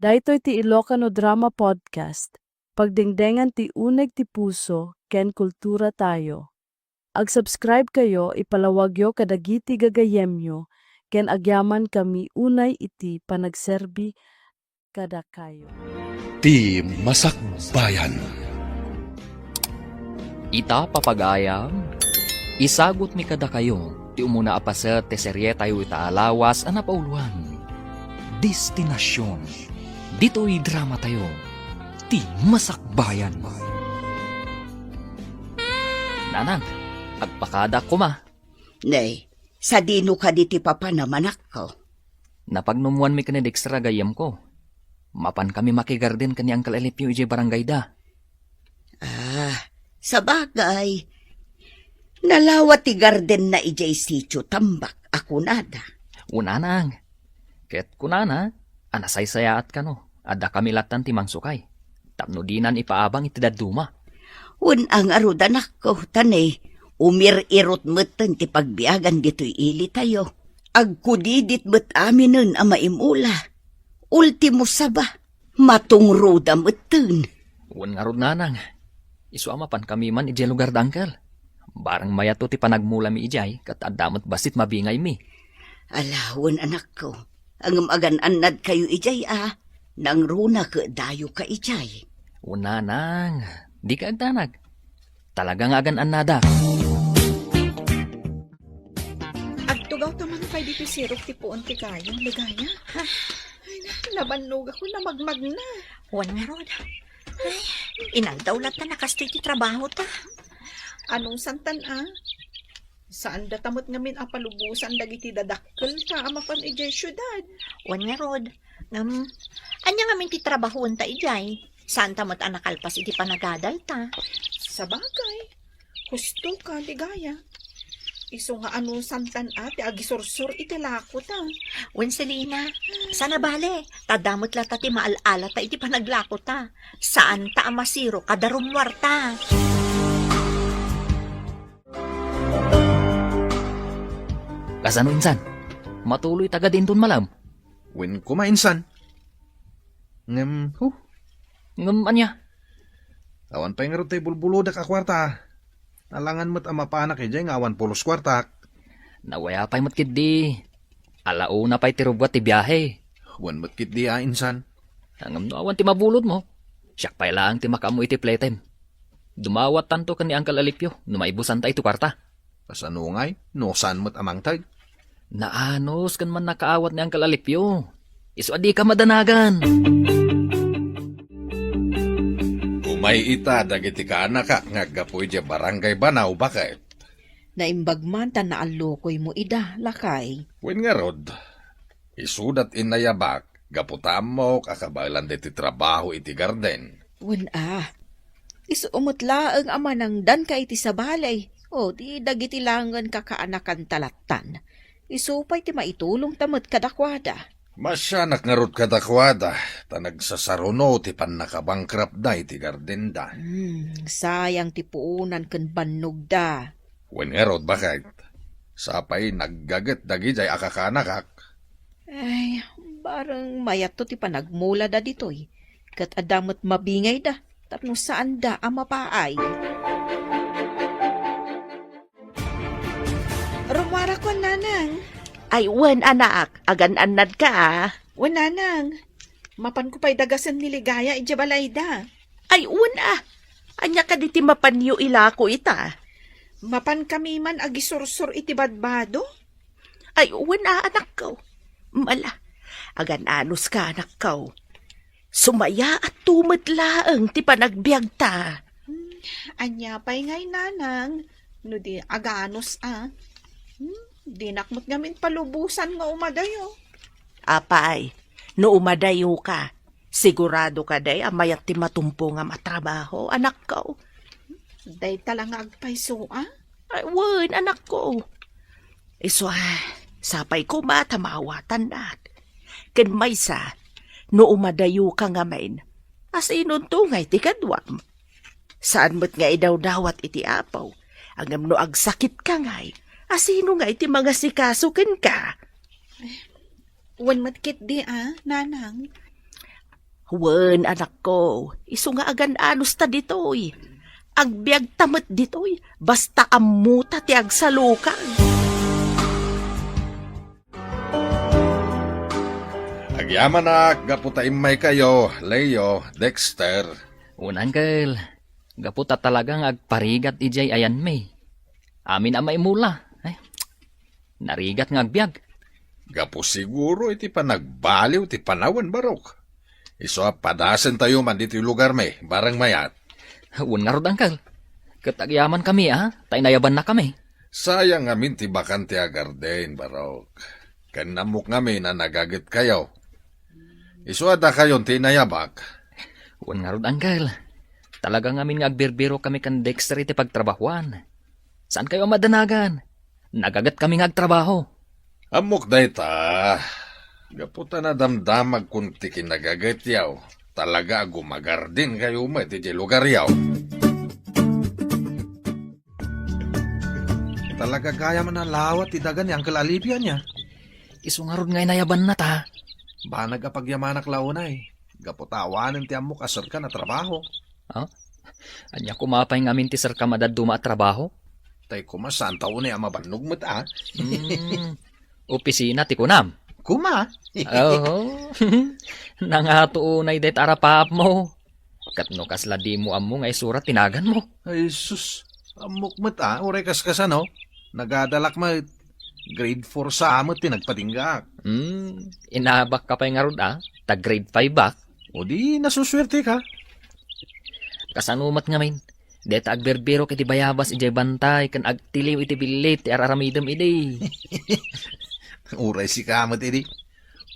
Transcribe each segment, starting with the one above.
Daytoy ti Ilocano Drama Podcast. Pagdingdengan ti uneg ti puso, ken kultura tayo. Ag-subscribe kayo, ipalawagyo kadagiti gagayemyo, ken agyaman kami unay iti panagserbi kada kayo. Ti Masakbayan. Ita papagayam, isagot mi kada kayo, ti umuna apaset ti serye tayo itaalawas ana pauluan. Destinasyon. Dito'y drama tayo, ti Masakbayan. Nanang, agpakada ko ma. Nay, sa dino ka di ti papa naman ako. Napagnumuan mi kanid ekstra gayam ko. Mapan kami makigarden kani Uncle Elipio ije barangay da. Sa bagay. Nalawat ti garden na ijay sityo tambak ako nada. Unanang, ket kunana, anasaysayaat ka no. Ada kami latan ti mangsukay. Tapno dinan ipaabang iti daduma. Ang arudan ako, tanay. Umir-irot metan ti pagbiagan dito'y ili tayo. Agkudidit bet aminen ama imula. Ultimo saba, matungruda metan. Nga rod nanang. Isu amapan kami man ije lugar dangkel. Barang mayato ti panagmula mi ijay, kat adamot basit mabingay mi. Alawon anak ko, ang magan-anad kayo ijay nang runa ka dayo ka ijay. Unanang, di ka agdanag. Talagang agan anada. Agtugaw taman kay dito sirok ti puon ti kayong ligaya. Ay na, nabannog ako na magmag na. Wan nga rod. Ay, inaldawlat na nakastoy ti trabaho ta. Anong santan Saan datamot ngamin palubusan dagiti dadakkel ta amapan ijay syudad. Wan nga rod. Anya ngamin ti trabahon ta ijay. Saan tamot anakalpas iti panagadal ta. Sa bagay, husto ka ligaya. Iso nga anong santan ti agisursur iti lako ta. Wan Selina, sana bale. Tadamot lata ti maalala ta iti panaglako ta. Saan ta amasiro kadarumwar ta. Kasano insan? Matuloy taga din dun malam. Wen kumainsan. Ngam anya? Awan pa nga tayo bulbulodak a kwarta. Alangan mo't amapanak ijay nga awan pulos kwartak. Nawaya pa'y matkid di. Alao na pa'y tirubwat ti biyahe. Wan mo't kit di insan. Hangam no awan ti mabulod mo. Siyak pa'y lang ti makamu iti playtime. Dumawat tanto ka ni Uncle Alipio. Numaibusan ta ito kwarta. Kasano ngay? No saan mo't amang tag? Naanos kan man nakaawat ni Uncle Alipio. Isu adi ka madanagan. Umay ita dagiti ka anak nga gapoy di barangay banaw bakit? Naimbagman ta na alokoy mo ida, lakay. Wen nga rod. Isudat inayabak, gaputam mo kakabalan diti trabaho iti garden. Wen isuumutla ang ama ng dan ka iti sa balay. O di dagiti langan kakaanakan talatan. Isupay ti maitulong tamot kadakwada. Masyanak nga rod kadakwada, tanagsasaruno ti panakabangkrap da iti garden da. Sayang ti puunan ken bannog da. Wen nga rod bakit? Sapay naggaget dagijay akakanakak. Ay, barang mayato ti panagmula da ditoy. Kat adamot mabingay da, tapno saan da ang mapaay. Rumara ko nanang. Ay, wen anak, agan-anad ka Wan nanang. Mapan ko pa'y dagasan ni ligaya ijay balayda. Ay, anya ka di ti mapanyo ilako ita. Mapan kami man agisursur iti badbado. Ay, anak ko. Mala, agan-anos ka anak ko. Sumaya at tumatlaang ti panagbiag ta. Anya pa'y ngay nanang. No di aganos Di nakmot ngamin palubusan nga umadayo. Apay, no umadayo ka, sigurado ka day amayat ti matumpo nga matrabaho, anak ko. Day talang agpayso Ay, anak ko. Iso, sapay ko matamawatan nat. Ken maysa, no umadayo ka nga main, as inuntungay ti kadwam. Saan mo't nga idaw-dawat iti apaw, angam no agsakit ka ngay, asino nga iti mga sikasukin ka? Wan matkit di nanang. Wen, anak ko, iso nga agan anos ta ditoy. Agbiag tamat ditoy, basta amuta ti agsalukan. Agyaman na, gaputaim may kayo, Leo, Dexter. Unang Uncle, gaputa talagang agparigat ijay ayan may. Amin ang maimula. Ay, narigat nga agbyag. Gapo siguro iti panagbaliw ti panawan barok. Iso padasan tayo man dito yung lugar may, barang mayat. Uwan nga rod, Uncle. Katagyaman kami, Tay nayaban na kami. Sayang amin ti bakante agarden, barok. Kanamok ngamin na nagagit kayo. Iso ada kayon tinayabak. Uwan nga rod, Uncle. Talagang amin nga agbirbiro kami kan Dexter iti pagtrabahuan. Saan kayo madanagan? Nagagat kami nga agtrabaho. Amok day ta. Gaputa na damdamag kung ti kinagagit yaw. Talaga gumagardin kayo mo iti lugar yaw. Talaga kaya man ang lawat ti dagan ni Uncle Alipia niya. Iso nga rod nga inayaban na ta. Ba nagapagyaman launay. Gaputawanan ti amok asar ka na trabaho. Anya kumapay nga amin ti sir ka madaduma at trabaho. Tay kumasan taon ay amabanog mo ta. Opisina ti kunam. Kuma. Oo. Nangatuunay det arapap mo. Katno kasla di mo amo nga isurat tinagan mo. Ay sus. Amok mo ta. Uray kaskasan no. Nagadalak mo. Grade 4 sa amot tinagpatinggak. Inabak ka pa nga rod tag grade 5 ba? O di nasuswerte ka. Kasanumat nga min. Det agberbero kiti bayabas ijay bantay kan agtiliw iti bilit ti araramidem ide. Uray si kamot idi.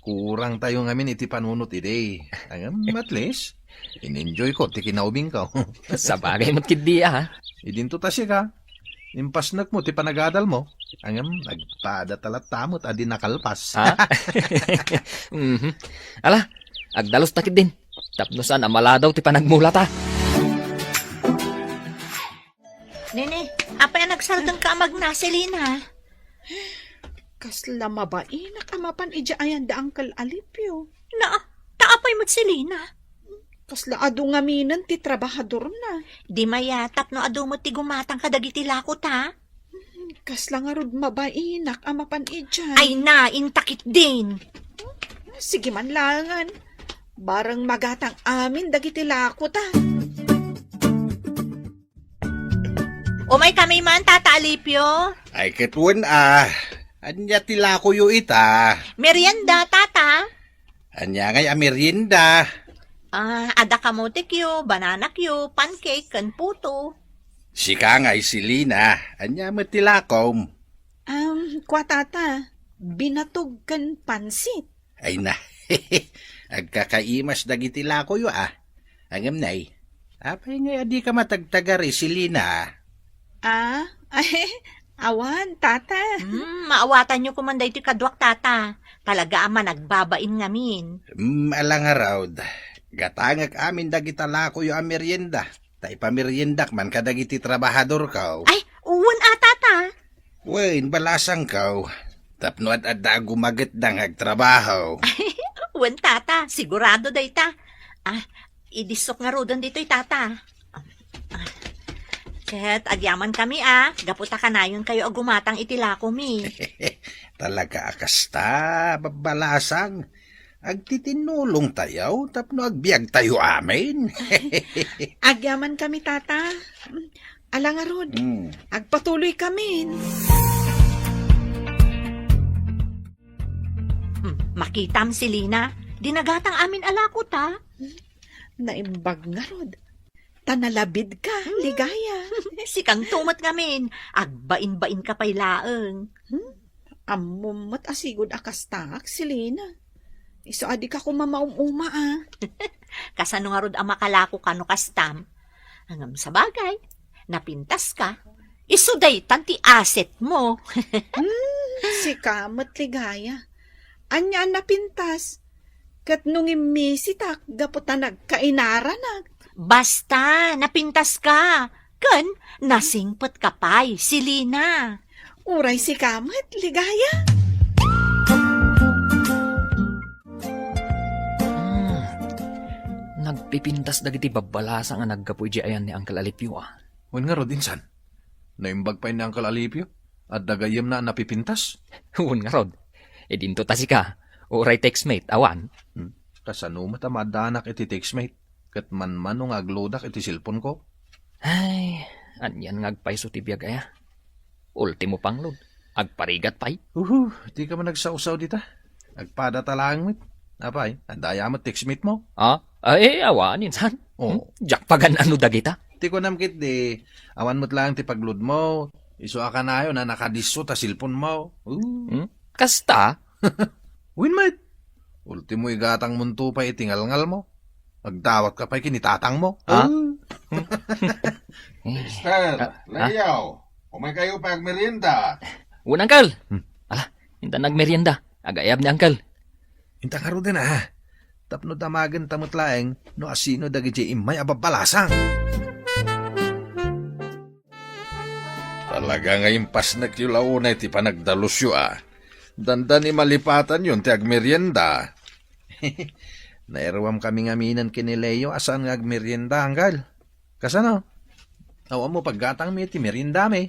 Kurang tayo ngamin iti panunot idi. Ang at least, in-enjoy ko ti kinaubing ka. Sa bagay mo't kidi Idinto ta siya ka. Impasnak mo ti panagadal mo. Ang nagpadatalat tamot adi nakalpas. Ala, agdalos takid din. Tapnosan amala daw ti panagmula ta. Nene, apay nagsaldang ka magna, Selina. Kasla mabain na kamapan ija ayan da Uncle Alipio. Taapay mo't Selina. Kasla adu nga minan ti trabahador na. Di mayatap no adu mo ti gumatang kadagiti lakot ha. Kasla nga rod mabainak amapan ija. Ay na, intakit din. Sige man langan. Barang magatang amin dagiti lakot ha. Umay kami man, Tata Alipio. Ay ketwen Anya tila ko yu ita. Merienda, Tata. Anya ngay merienda. Ada kamote kyo, banana kyo, pancake, kan puto. Sika ngay silina. Anya matilakom. Kwa tata, binatog kan pansit. Ay na. Agkakaimas dagiti lako yu Angam nay. Apay nga di ka matagtagari silina. Awan, tata. Maawatan nyo kumanday ti kadwak, Tata. Talaga ama nagbabain ngamin. Alang araw. Gatangak amin dagita lako yu merienda. Ta ipameriendak man kadagiti trabahador kaw. Ay, uwan Tata. Wain balasang kaw. Tapno at adda gumaget dang agtrabaho. Uwan, Tata. Sigurado day ta. Idisok nga rodan dito'y, Tata. Ket agyaman kami gaputa kanayon kayo agumatang itilako mi. Talaga akasta, babalasang. Agtitinulong tayo, tapno agbiag tayo amin. Agyaman kami, tata. Alang arod, agpatuloy kami. Makitam si Lina, dinagatang amin alakot Naimbag nga rod. Tanalabid ka, ligaya. Sikang tumat ngamin, agbain-bain ka pa'y laeng. Amumot asigod akastak, Selena. Iso adi ka kumamaum-uma Kasano nga rod ang makalako ka no kastam. Hangam sa bagay, napintas ka. Isuday tanti asset mo. Si kamot ligaya. Anya napintas. Kat nung imisitak, gaputa nagkainaranag. Basta, napintas ka. Kan, nasingpot ka pa'y, si Lina. Uray si kamot, ligaya. magpipintas dagiti babalasa nga naggapoy di ayan ni Uncle Alipio ah. Wen nga rod insan. Naimbag pa ni Uncle Alipio at dagayem na napipintas. Huwag nga rod. E dinto ta si ka. Uray textmate, awan. Kasano matamadanak iti textmate. Kat man nga aglodak iti silpon ko. Ay, anyan ngagpaiso ti biyag aya. Ultimo pang lod. Agparigat pay. Di ka man nagsausaw dita. Agpada talang mit. Apay, andaya mo textmate mo. Ah, ay, awan insan. Oo. Jak pagan ano dagita. Ti ko namkit di. Awan mo't lang ti paglod mo. Iso ka na yun na nakadiso ta silpon mo. Kasta, Win mate. Ultimo igatang munto pa itingalngal mo. Magdawat ka pa kinitatang mo. Ah? Mister, layaw. Umay kayo pa agmerienda. un Uncle. Ala, hinta nagmerienda. Agayab ni Uncle. Inta karo din ha. Tapno damagan tamot laeng no asino dagi imay ababalasang. Talaga nga impas na kilaunay ti panagdalusyo ah. Danda ni malipatan yun ti agmerienda. Nairwam kami ngaminan kini Leo asan nga agmerienda anggal. Kasano? Awa mo paggatang mi ti merienda mi.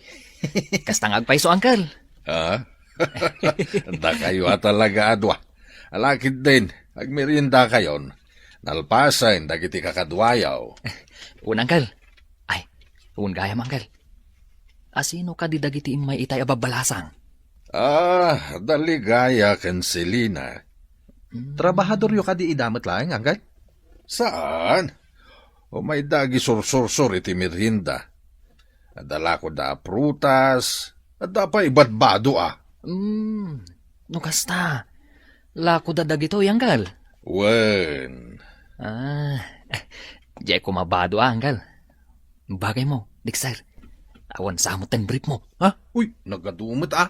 Kasta ngagpaiso Uncle. Ha? Da kayo talaga adwa. Alakid din, agmerienda kayon. Nalpasan, dagiti kakadwayaw. Un Uncle. Ay, un gayam Uncle. Asino ka di dagiti imay itay ababalasang? Ah, daligaya ken Selina. Trabahador yo kadi idamot laeng anggal. Saan? O may dagi sursursur iti merienda. Adala ko da prutas, at da pa ibadbado ah. No kasta. Lako da dagito Uncle. Wen. Ah, di ko mabado Uncle. Bagay mo, Dexter. Awan samot ang brief mo. Ha? Uy, nagadumot ah.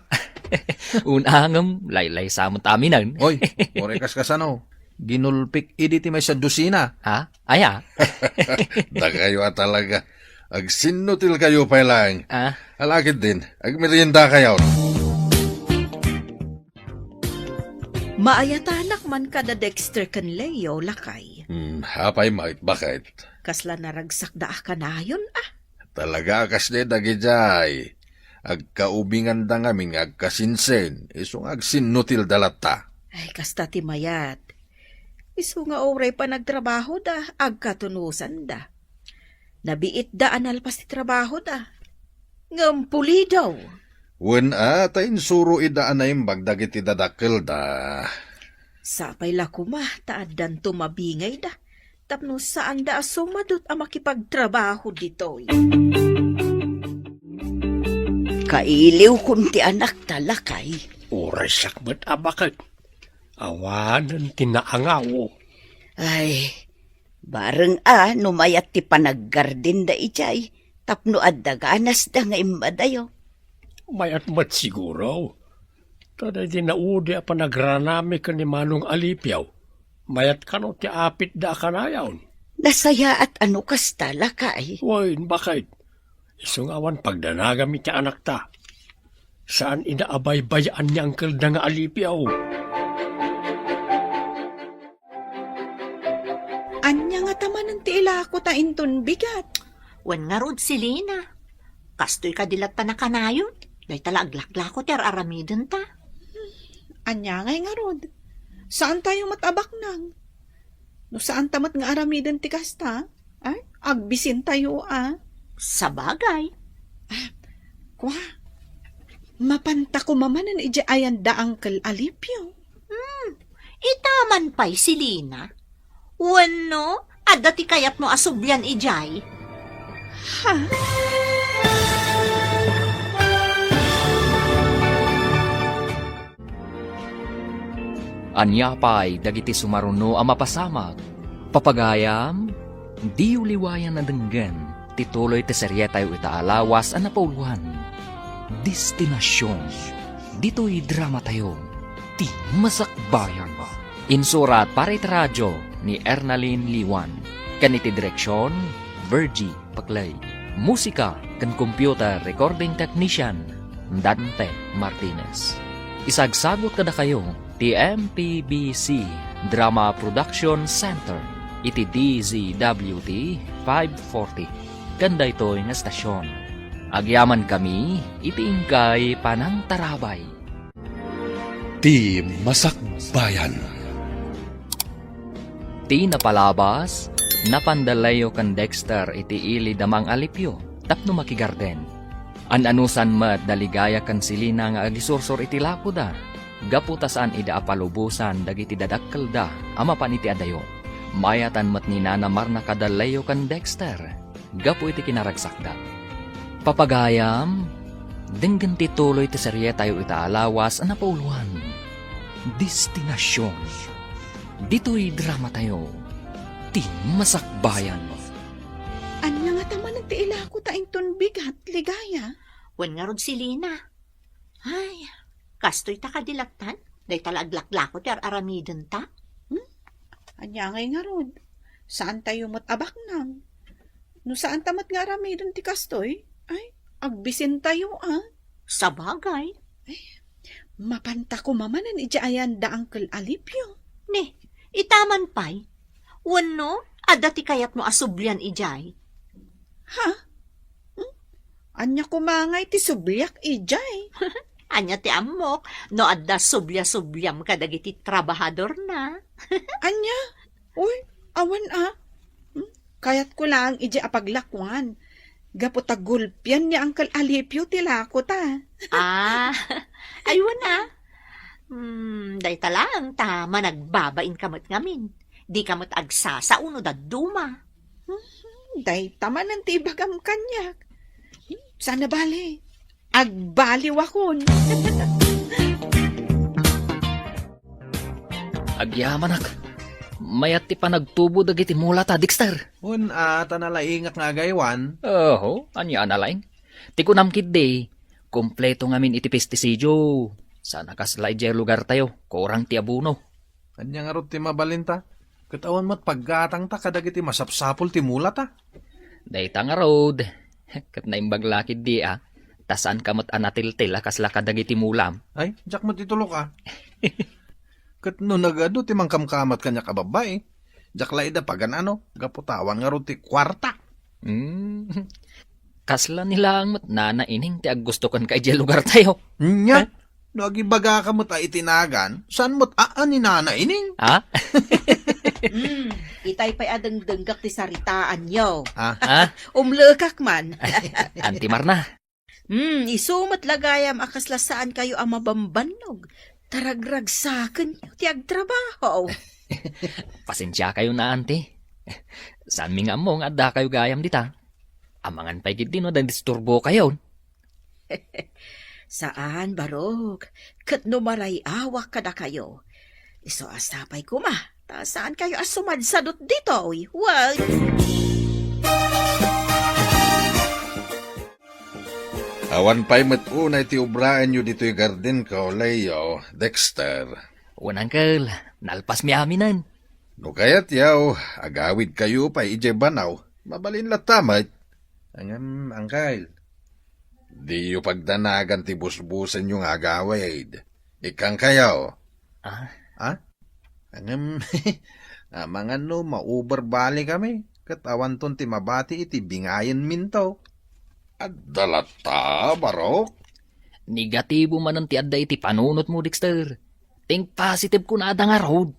Unangam, laylay samot aminan. Oy, orekas kasano. Ginulpik iditi may sa dusina. Ha? Aya? Da kayo talaga. Agsinutil kayo pa lang. Ah, Alakid din, agmerienda kayo. Maayatanak man kada Dexter kan Leo lakay. Hapay mait bakit? Kasla naragsak da kanayon ah. Talaga kas de dagijay. Agkaubingan da ngamin agkasinsen. Isong agsinutil dalata. Ay, kasta ti mayat. Isu nga oray pa nagtrabaho da, agkatunusan da. Nabiit da analpas ti trabaho da. Ngampuli daw. Wen tayin suro idaan na yung bagdagit idadakil da. Sapay lakuma, taadan tumabingay da. Tapno saan da sumadot ang makipagtrabaho dito. Kailiw kunti anak talakay. Oray sakbat abakit. Awanan tinaangaw. Ay, bareng numayat ti panaggardin da ijay. Tapno adaganas da nga imbadayo. Mayat mat siguro. Tada di naudi a panagranami ka ni Manong Alipiaw. Mayat ka no ti apit da kanayaw. Nasaya at ano kasta lakay. Uy, bakit? Isungawan pagdanagami ti anak ta. Saan inaabay-bayaan ni Uncle da nga Alipiaw? Anya nga taman ng tiila ko ta inton bigat. Wan nga rod si Lina. Kastoy ka dilat pa na kanayon. Day talaglaklak ko ter aramidon ta. Anya ngay nga rod. Saan tayo matabak nang? No saan tamat nga aramidan ti kasta? Ay, agbisin tayo Sa bagay. Kwa, mapanta ko mamanan ije ayan da Uncle Alipio. Itaman pa'y si Lina. Wano, adda ti kayat mo asubyan ijay. Ha? anya pa'y dagiti sumaruno ang mapasamag. Papagayam, di uliwayan na denggan. Tituloy ti serye tayo itaalawas ang napauluhan. Destinasyon. Dito'y drama tayo. Ti Masakbayan. Insurat para iti radyo ni Ernalyn Liwan. Kaniti direksyon, Virgie Paclay. Musika kan computer recording technician, Dante Martinez. Isagsagot kada kayo ti MPBC Drama Production Center. iti DZWT 540. Kanda ito'y nga stasyon. Agyaman kami, iti ingkay panang tarabay. Ti Masakbayan. Ti napalabas, napandalayo kan Dexter iti ili damang alipyo, tapno makigarden. An-anusan mat daligaya kan silina nga agisursor iti lakuda. Gaputasan ida apalubusan dagiti dadakkel da, ama pan iti adayo. Mayatan mat ni nanamar na kadalayo kan Dexter. Gapu iti kinaragsakda. Papagayam, denggan ti tuloy ti serye tayo itaalawas ang napauluan. Destinasyon. Dito'y drama tayo. Ti Masakbayan. Anya nga tama nagtiila ko taing bigat, ligaya. Wen nga rod si Lina. Ay, kastoy ta kadilatan. Day talaglaklako ti aramiden ta. Anya nga rod. Saan tayo mat abak nang? No saan tamat nga aramidon ti kastoy? Ay, agbisin tayo Sa bagay. Mapanta ko mamanan ijaayan da Uncle Alipio. Ne, itaman pay. Wano, adda ti kayat mo asublian ijay. Ha? Anya kumangay ti subliak ijay. Anya ti amok, no adda sublia-subliam kadagiti trabahador na. Anya? Uy, awan Kayat ko lang iji apaglakwan. Gaputagulpian ni Uncle Alipio tilako ta. Ayun na. Day talang tama nagbabain kamot ngamin. Di kamot agsasa uno da duma. Day taman ng tibagam kanyak. Sana bali. Agbaliw akon. Agyamanak. Mayat ti pa nagtubo dagiti mula ta, Dexter. Un tanalaingak nga agaywan. Oho, anya analaing. Ti kunamkid de, kompleto ngamin iti pestisidyo. Sana kasla ijay lugar tayo, kurang ti abuno. Anya nga rot ti mabalinta. Katawan mo't paggatang ta kadagiti masapsapol ti mula ta. Dayta nga road. Kat naimbag lakid di Tasan kamot anatil-til kasla kadagiti mulam. Ay, jak mo titulo ka. Kat no nagado ti mangkamkamat kanya kababay. Jak laida pagan gaputawan nga rot ti kwarta. Kasla nila ang matnana ining ti aggusto kan kay lugar tayo. Nya? No agibaga ka mo't itinagan, saan mo't ni nana ining? Ha? Itay pa'y adang denggak ti saritaan yo. Ha? Umlekak man. Antimar na. Isumat lagayam akaslasaan kayo ang mabambanog. Taragrag saken ti agtrabaho. Pasensya kayo na, ante. Saan mi nga mo nga adda kayo gayam dita? Amangan pa'y gid no dan disturbo kayo. Saan, Barog? Kat no maray awak kada kayo. Iso asapay ko ta saan kayo asumadsadot dito, uy? Wag! Awan pa'y matunay ti ubraan nyo dito'y garden ko, Leo, Dexter. Unangkel, nalpas mi aminan. No kaya't yaw, agawid kayo pa ije banaw, mabalin latamay. Angkyle, di yu pagdanagan ti busbusan yung agawid. Ikang kayaw. Mga no, mauberbali kami. Katawan ton ti mabati iti bingayan minto. At dalata, Barok. Negatibo man ang ti adda iti panunot mo, Dexter. Think positive ko na adda nga road.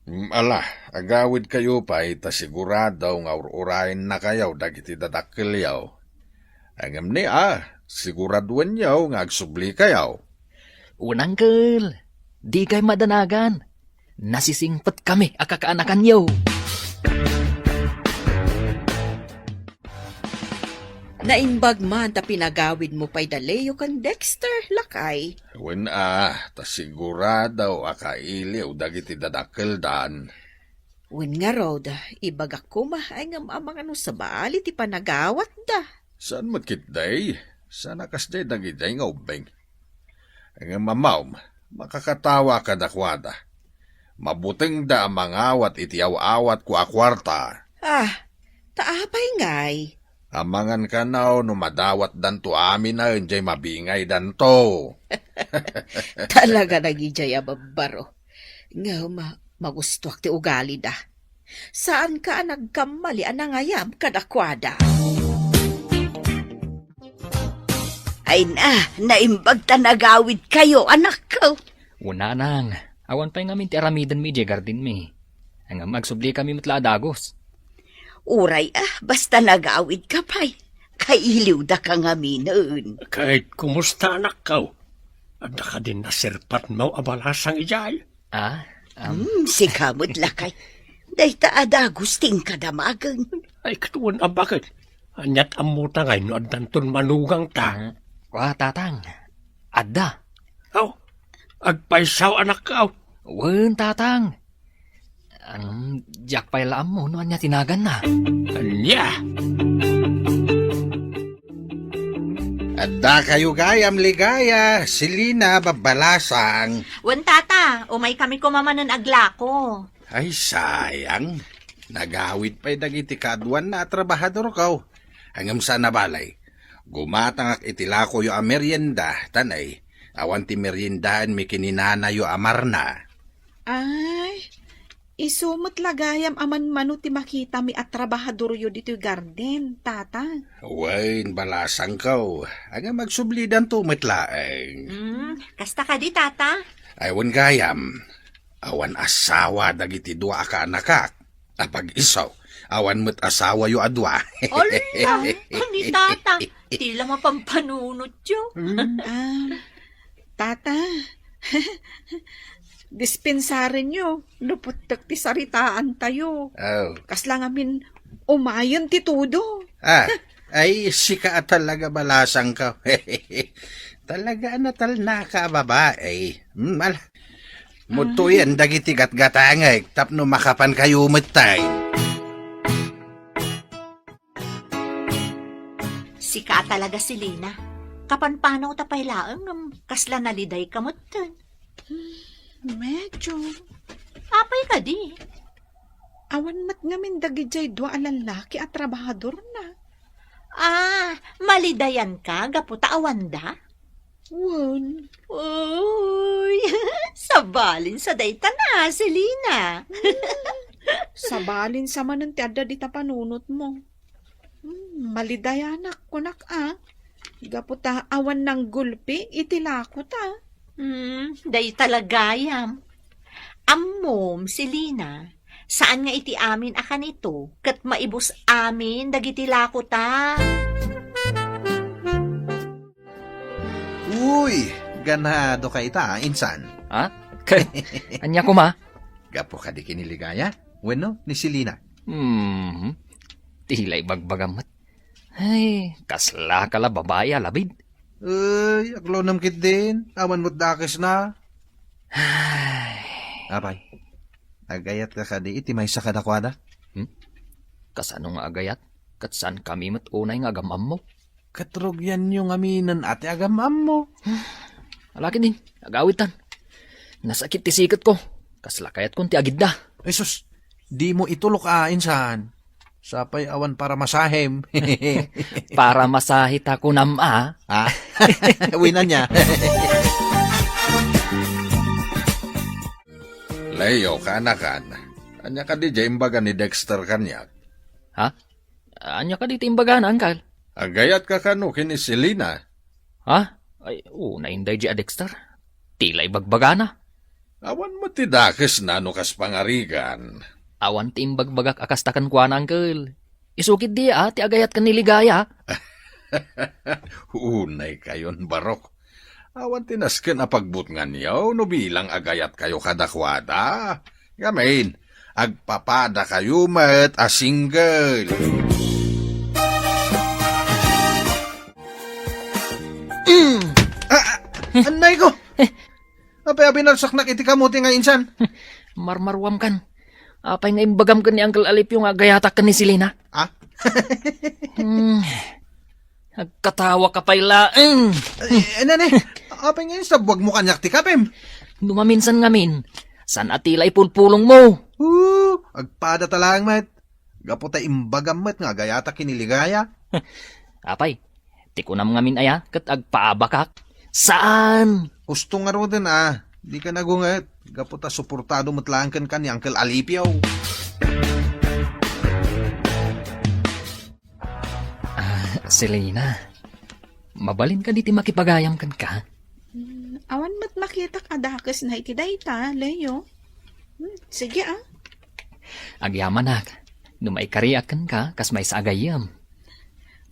Ala, agawid kayo pa ita sigurado nga urain na kayaw dagiti dadakil yaw. Angam ni siguraduan yaw nga agsubli kayaw. Unangkel, di kay madanagan. Nasisingpet kami akakaanakan yaw. Naimbag man ta pinagawid mo pa'y dalayo kan Dexter, lakay. Wen ta sigurado akailiw dagiti dadakil dan. Wen nga rod, ibagak ko ay nga mga sa bali ti panagawat da. Saan makitday? Sana kasday dagiday nga ubeng. Ang mamaw, makakatawa ka dakwada. Mabuting da mangawat iti awat ko akwarta. Taapay ngay. Amangan ka na no madawat danto amin na enjay mabingay danto. Talaga nagijay ababaro. Nga magustuak ti ugali da. Saan ka nagkamali anangayam kadakwada? Ay naimbag tanagawid kayo, anak ko. Una nang, awan pa'y ngamin ti aramidan mi, garden mi. Ang magsubli kami matla dagos. Uray basta nagawid ka pa'y. Kailiw da ka nga noon. Kahit kumusta anak ko, at naka din nasirpat mo abalasang ijay. Si kamot lakay. Dahita adagusting kadamagan. Ay katuan bakit? Anyat amuta ngay no adanton manugang ta. Tatang, adda. Aw, agpaisaw anak ko. Wen, tatang. Jak pa'y laam mo, no anya tinagan na. Anya, Adda kayo gayam ligaya, silina babalasang. Wen tata, umay kami kumamanan aglako. Ay sayang, nagawid pa'y dagiti kaduan na trabahador kaw. Hangam sa nabalay, gumatangak itilako yo a merienda, tanay, awan ti meriendahan mi kininana yo amarna. Ay, isumot lagayam aman mano ti makita mi at trabahador yo dito garden, tata. Wain balasang kaw, hangam magsublidan tumitlaeng. Kasta ka di tata? Aywan gayam, awan asawa dagiti dua ka anakak. Apag isaw, awan mo't asawa yo adwa. Ala, ni tata. Tila mapampanunot yo. Tata, dispensarin nyo, luputak ti saritaan tayo. Oh. Kaslang amin umayon ti tudo. Ay, sika talaga balasang ka. Talaga natal na ka babae. Muto yan, dagiti gatgatangay, tapno makapan kayo umatay. Sika talaga si Lina. Kapanpanaw tapay laang kasla naliday kamutan. Medyo. Apay ka di. Awan mat ngamin dagijay dua alalaki at trabahador na. Malidayan ka, gaputa awanda? Wan. Uy, sabalin sa dayta na, Selina. Sabalin sa manan ti adda di tapanunot mo. Malidayanak kunak Gaputa awan ng gulpi, itilako ta. Day talagayam. Ammom, Selina, saan nga iti amin akan ito, kat maibus amin, dagiti lako ta. Uy, ganado ka ita, insan. Anya ko ma? Gapo ka di kiniligaya? Bueno, ni Silina. Tila'y bagbagamat. Ay, kasla kala babae alabid. Ay, aglonam kit din. Aman mo't dakis na. Apay, agayat ka di iti may sa kadakwada? Kasano nga agayat? Kat saan kami mat unay nga agamam mo? Katrog yan yung aminan ate agamam mo. Alaki din, agawitan. Nasakit ti sikat ko. Kasla kayat kong ti agidda. Ay sus, di mo itulok insan. Sapay awan para masahem. Para masahit ako nama. Winan niya. Leo ka anakan, anya ka di jay imbaga ni Dexter kanyak. Anya ka di timbagan, angkal? Agayat ka kanu kini Selina. Ay, nainday di Dexter. Tila'y bagbagana. Awan mo ti dakes na no kas pangarigan. Awan ti imbagbagak akastakan kwa na, angkal. Isukid di ti agayat ka niligaya. Unay kayon barok. Awan tinasken a pagbutngan yaw no bilang agayat kayo kadakwada. Gamin, agpapada kayo met a single. Anay ko! Apay binalsak na kiti kamuti nga insan. Marmarwam kan. Apay nga imbagam ka ni Uncle Alip yung agayatak ka ni Selina. Nagkatawa ka pa'y laeng. Nane, apay nga yung sabwag mo kanyak ti kapim. Numaminsan ngamin. San atila'y pulpulong mo? Agpada talang met. Gaputa imbagam met nga agayata kiniligaya. Apay, tikunam ngamin aya kat agpaabakak. Saan? Gusto nga ro din Di ka nagunget. Gaputa suportado matlaangkan ka ni Uncle Alipio. Selena, mabalin ka di ti makipagayam kan ka. Awan mat makita kadakas na iti dayta, Leo. Sige Agyamanak, no may kariak kan ka, kas may sa agayam.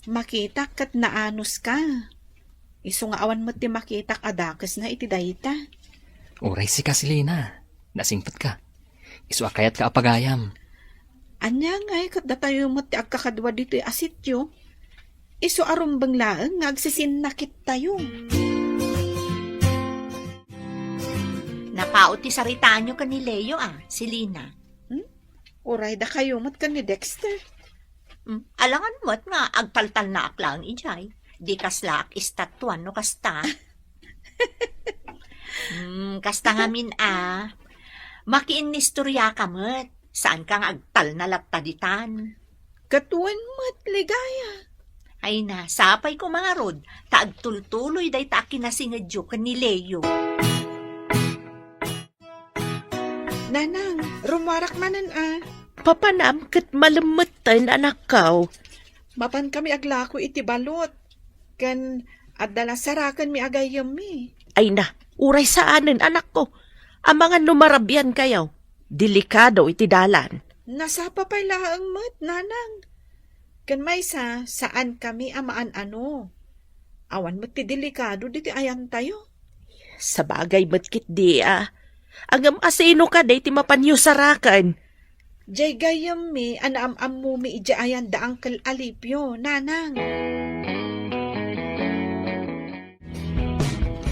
makita kat naanos ka. Iso nga awan mat ti makita kadakas na iti dayta. Uray si ka, Selena. Nasingpat ka. Isu akayat ka apagayam. Anya nga kat datayo mat ti agkakadwa dito asityo. Iso arumbang laeng nga agsisinakit tayo. Napaot ti sarita nyo ka ni Leo si Lina. Uray da kayo mat ka ni Dexter. Alangan mo't nga agtaltal na aklang ijay. Di kaslak istatuan no kasta. Kasta ngamin makiinistorya ka mo't. Saan kang agtal na laptaditan? Katuan mat ligaya. Ay na, sapay ko mga rod. Taagtultuloy day ta kinasingadyo ka ni Leo. Nanang, rumarak manan Papanam kat malamutan anak ko. Mapan kami aglako iti balot. Kan adala sarakan mi agayam mi. Ay na, uray saanin anak ko. Ang mga numarabyan kayo. Delikado iti dalan. Nasapa pa'y laang mat, nanang. Kan may saan kami amaan ano. Awan mo't ti delikado diti ayan tayo. Sa bagay matkit di Agam asino ka day ti mapanyo sarakan. Jay gayam mi, anaam-am mo mi ija ayan da Uncle Alipio, nanang.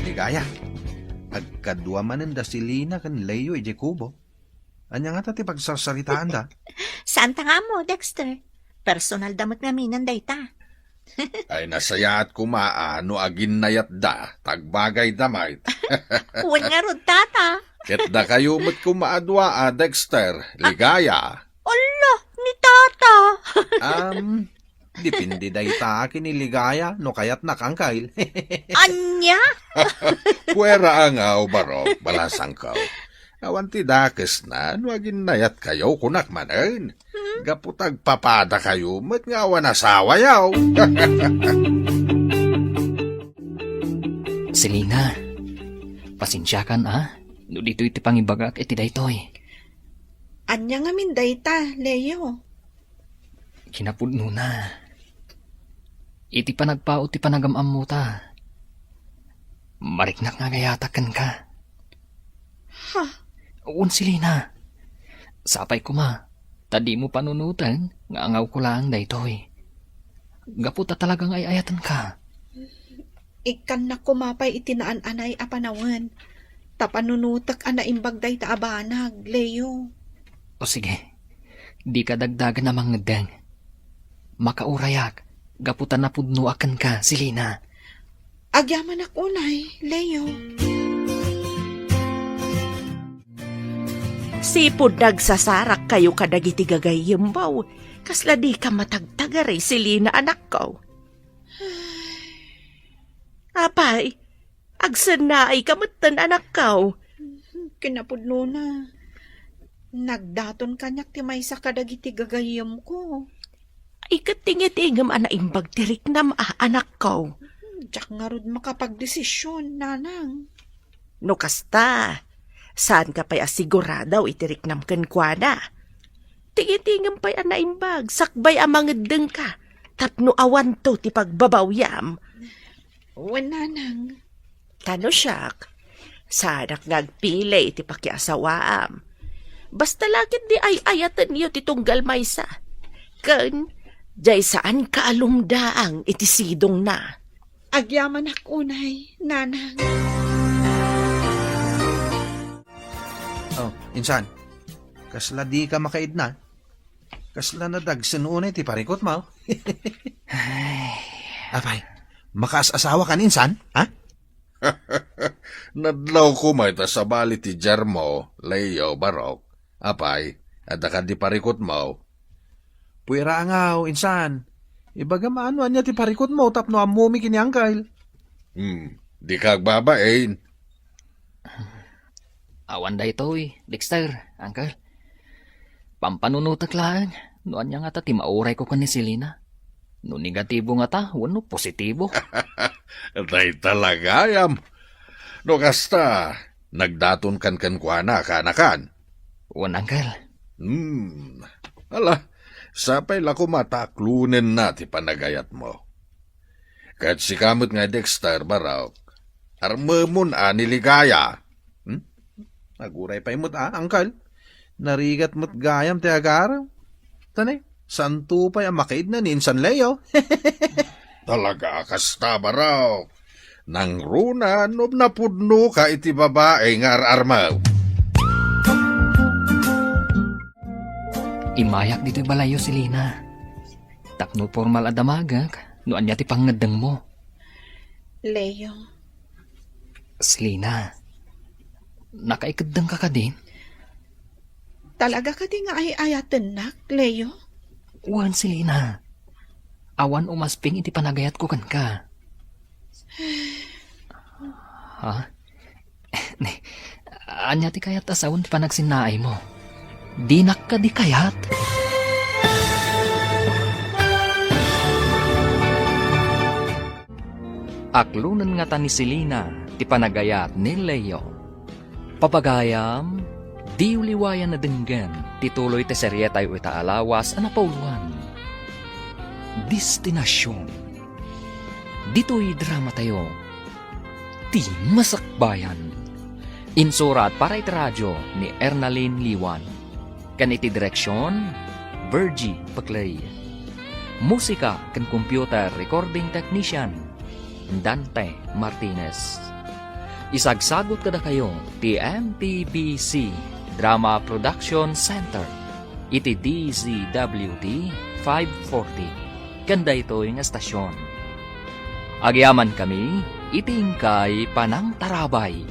Ligaya. Agkadwa manen da si Lina kan Leo ije kubo. Anya nga ti pagsasaritaan da. Saan ta nga mo, Dexter? Personal damot nga minan day ta. Ay nasayaat kumaano agin nayat da, tagbagay damait. Uwan nga rod tata. Ket da kayo mo't kumaadwa Dexter, ligaya. Ala, ni tata. Dipindi day ta kiniligaya no kayat nakangkail. Anya? Puwera ang barok, balasang ko. Awan ti dakes na, nuagin nayat kayo kunak manen. Gaputag papada kayo, mat nga awan asawa yaw. Selena, pasensya kan no dito iti pangibagak iti daytoy. Anya nga min dayta, Leo. Kinapudno na. Iti panagpao ti panagamam mo ta. Mariknak nga gayatakan ka. Ha? Uun, Selena. Sapay ko tadi mo panunutan, nga angaw ko lang daytoy. Gaputa talagang ay ayatan ka. Ikan na kumapay itinaan anay apanawan. Tapanunutak anaimbag day ta abanag, Leo. O sige, di ka dagdagan na mangedeng. Makaurayak, gaputan na pudno akan ka, Selena. Agyaman ako, nay, Leo. Sipod nagsasarak kayo kadagiti gagayimbaw. Kasla di ka matagtagaray Selena anak ko. Apay, agsanay kamatan anak ko. Kinapudno na. Nagdaton kanyak ti may sa kadagiti gagayam ko. Ay katingit-ingam anaimbag tirik nam anak ko. Diyak nga rod makapagdesisyon, nanang. No kasta, saan ka pa'y asiguradaw itirik nam kenkwana? Tingitingam pa'y anaimbag, sakbay amangedeng ka. Tapno awan to ti pagbabawyam. Nanang. Kano siyak? Sanak nagpili iti pakiasawaam. Basta lakit di ay ayatan niyo ti tunggal maysa. Kan, jay saan kaalumdaang iti sidong na. Agyaman ako, nay, nanang. Oh, insan. Kasla di ka makaidna. Kasla na dagsan unay ti parikot mo. Apay, makaas-asawa ka ninsan, ha? Nadlaw ko may ta sa bali ti Jermo, Leo, Barok. Apay, ada ka di parikot mo. Puwera ngaw, insan. Ibaga maano anya ti parikot mo tapno amumi kini angkayl. Di ka agbabain. Awan daytoy, Dexter, Uncle. Pampanunutak lang, noan niya nga ti mauray ko kan ni Selena. No negatibo nga ta, wano positibo. Day talaga, yam. No kasta, nagdaton kan kuana kanakan. Wan, Uncle. Ala, sapay lako mataklunen na ti panagayat mo. Kahit si kamot nga Dexter baraw, armamon niligaya. Naguray pa imot Uncle. Narigat mo't gayam ti agaraw. Tanay, santo pa yung makaid na ni Insan Leo. Talaga kasta baraw. Nang runa, nob na pudno ka iti babae nga armaw. Imayak dito'y balayo si Lina. Tapno formal adamagak, no anya ti pangadang mo. Leo, Si Lina, nakaikadang ka din? talaga ka di nga ay ayatan nak, Leo? Wan si Lina. Awan umasping iti panagayat ko kan ka. Ha? Anya ti kayat asawon ti panagsinaay mo. Dinak ka di kayat. Aklunan nga ta ni Selena ti panagayat ni Leo. Papagayam, di uliwayan na denggan tituloy ti serye tayo itaalawas ana pauluan. Destinasyon. Dito'y drama tayo. Ti Masakbayan. Insurat para iti radyo ni Ernalyn Liwan. Kaniti direksyon, Virgie Paclay. Musika kan computer recording technician, Dante Martinez. Isagsagot kada kayo ti MTBC Drama Production Center. Iti DZWD 540. Kanda ito yung estasyon. Agyaman kami, itingkay panang tarabay.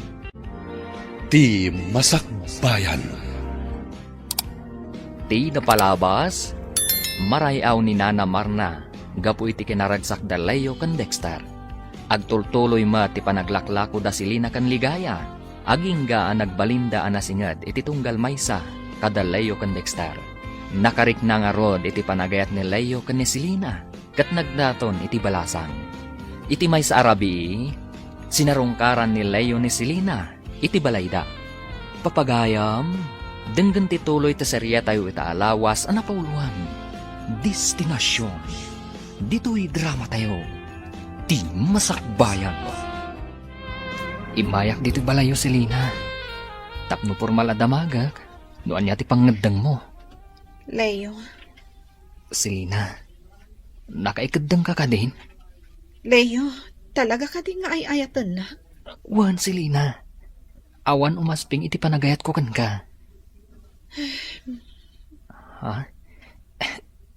Ti Masakbayan. Ti napalabas, marayaw ni Nana Marna, gapu iti kinaragsak da Leo kan Dexter. Agtultuloy ma ti panaglaklako da silina kan ligaya, agingga ang nagbalinda anasingad iti tunggal maysa kada Leo kan Dexter. Nakarik na nga rod iti panagayat ni Leo kan ni Silina, kat nagdaton iti balasang. Iti may sa Arabi, sinarungkaran ni Leo ni Silina, iti balayda. Papagayam, denggan tituloy ta serya tayo itaalawas ana pauluan. Destinasyon. Dito'y drama tayo. Ti Masakbayan. Imayak dito'y balayo Selena. Tapno formal adamagak, noan niya ti pangadang mo. Leo, Selena, nakaikadang ka din? Leo, talaga ka di nga ay ayatan na? Wan, Selena. Awan umasping iti panagayat ko kan ka. Ha?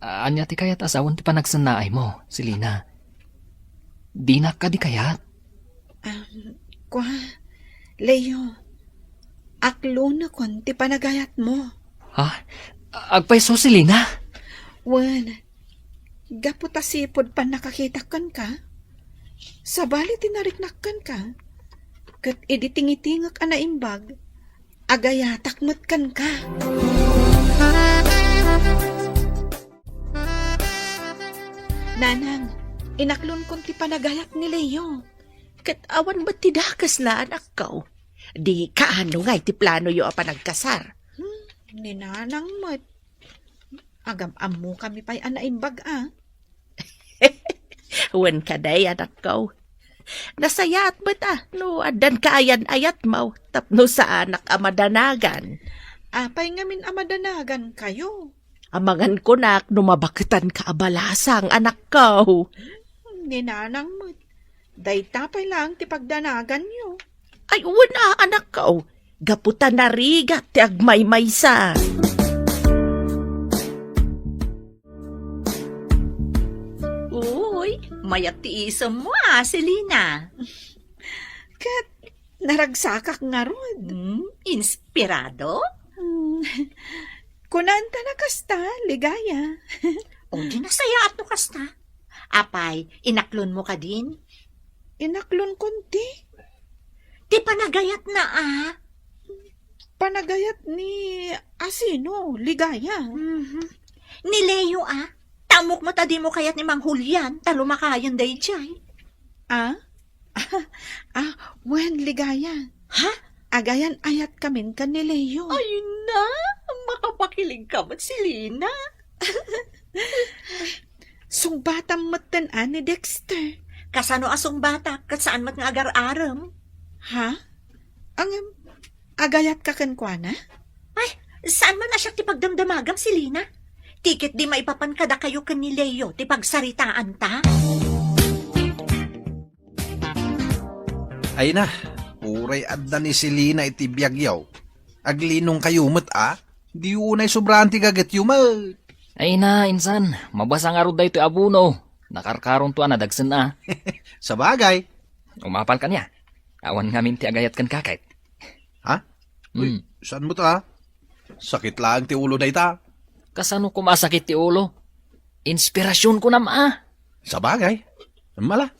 Anya ti kayat asawan ti panagsanaay mo, Selena. Di na ka di kayat. Kwa, Leo, aklo na kon ti panagayat mo. Ha? Agpaiso, Selena? Wan, gaputa sipod pa nakakita kan ka? Sabali tinariknakkan ka? Kat iditingitingak ana imbag, agayatakmat kan ka. Nanang, inaklon kon ti panagayat ni Leo. Kat awan ba't tidakas la anak ko? Di kaano nga iti plano yo a panagkasar. Ninanang mat. Agam-am mo kami pa'y anaimbag Wen kaday anak ko. Nasayat ba't no adan kaayan-ayat mo tapno sa anak amadanagan. Apay ngamin amadanagan kayo. Amangan ko nak numabakitan ka abalasang anak ko. Ninanang mat. Daytapay lang ti pagdanagan nyo. Ay una anak ko. Gaputan na rigat ti agmay-maysa. Uy, mayat ti isam mo Selena. Kat naragsakak nga rod. Inspirado? Kunanta na kasta, ligaya. O di nasaya at no kasta. Apay, inaklon mo ka din? Inaklon konti. Di panagayat na Panagayat ni Asino, ligaya. Ni Leo Tamo Amok matadi mo kayat ni Mang Julian, talo makayon day jay. Ah? Wen, ligaya. Ha? Agayan ayat kamin kan ni Leo. Ayun na, makapakilig ka ba't si Lina? Sungbatam matan ni Dexter. Kasano asong bata, kat saan mat nga agar-aram? Ha? Ang agayat ka kan kwa na? Ay, saan man asyak ti pagdamdamagam si Lina? Tikit di maipapankada kayo kan ni Leo, ti pagsaritaan ta? Ay na, uray adda ni Selena iti biyagyaw. Aglinong kayo mat di unay sobrang ti gagat yumat. Ay na, insan, mabasa nga ro da ito abuno. Nakarkaron to dagsan na. Sa bagay. Umapal ka niya. Awan ngamin ti agayat kan kakait. Ha? Uy, saan mo ta? Sakit lang ti ulo na ita. Kasano kumasakit ti ulo? Inspirasyon ko na Sa bagay. Mala,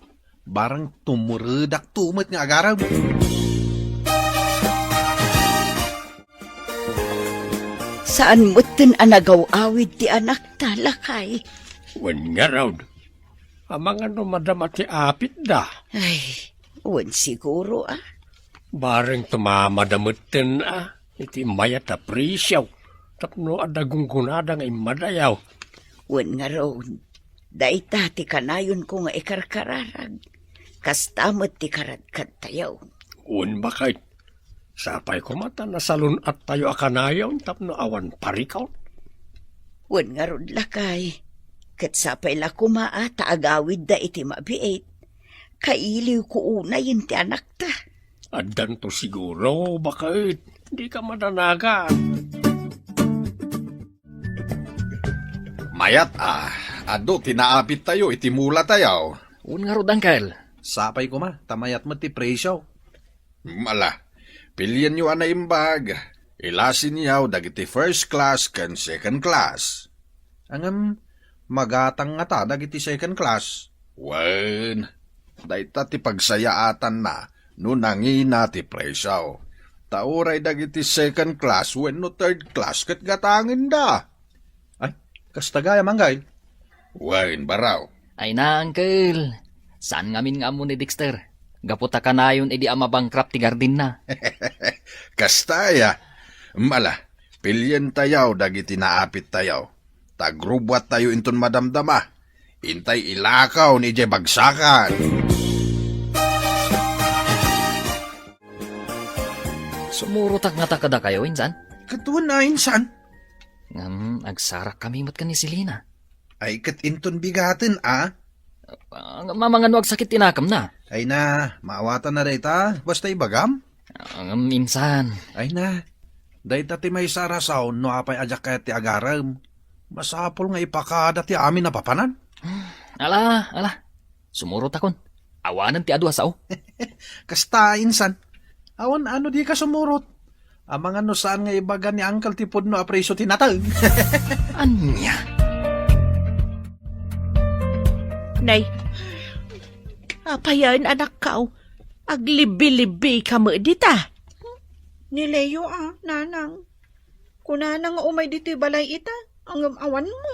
barang tumuredak tumat nga agaraw. Saan mo tin anagaw-awid ti anak talakay? Wen nga raw. Amang ano madama ti apit da. Ay, wan siguro Bareng tumamadamuten iti mayat na prisyaw. Tapno adagong gunada nga imadayaw. Wan nga raw. Daita ti kanayon ko nga ikarkararag. Kastamot ti karadkad tayaw. Un bakit? Sapay ko mata na salon at tayo akanayaw tapno awan parikaw. Wan nga rod lakay. Kat sapay la kumaa taagawid da iti mabiit. Kailiw ko una yun ti anak ta. Adan to siguro, bakit? Di ka madanaga. Mayat ado tinaapit tayo itimula tayo. Un nga ro dangkel. Sapay ko tamayat mo ti presyaw. Mala, pilyan nyo na imbag. Ilasin yaw dagiti first class kan second class. Angam, magatang nga ta dagiti second class. Wen, dayta ti pagsayaatan na no nangina ti presyaw. Tauray dagiti second class when no third class kat gatangin da. Ay, kastagaya manggay. Wen, baraw. Ay na, uncle. Saan ngamin nga mo ni Dexter? Gaputa ka na yun, edi bankrupt ti gardin na. Kastaya. Mala, pilyan tayaw dagiti naapit tayaw. Tagrubwat tayo inton madamdama. Intay ilakaw ni Jay bagsakan. Sumurutak nga takada kayo, insan? Katuan na insan. Agsarak kami mat ka ni Selena. Ay kat inton bigatin Mamangano ag sakit tinakam na. Ay na, maawatan na dayta, basta ibagam. Insan. Ay na, dayta ti may sarasaw no apay ajak kaya ti agaram. Masapol nga ipakada ti amin napapanan. Ala. Sumurot akon. Awanan ti adu asaw. Kasta insan. Awan ano di ka sumurot. Amang ano saan nga ibaga ni Uncle Tipod no apreso tinatag. Anya? Nay, apayan anak kao. Aglibi-libi ka mo dita. Ni Leo nanang. Kunana nga umay dito balay ita. Ang awan mo.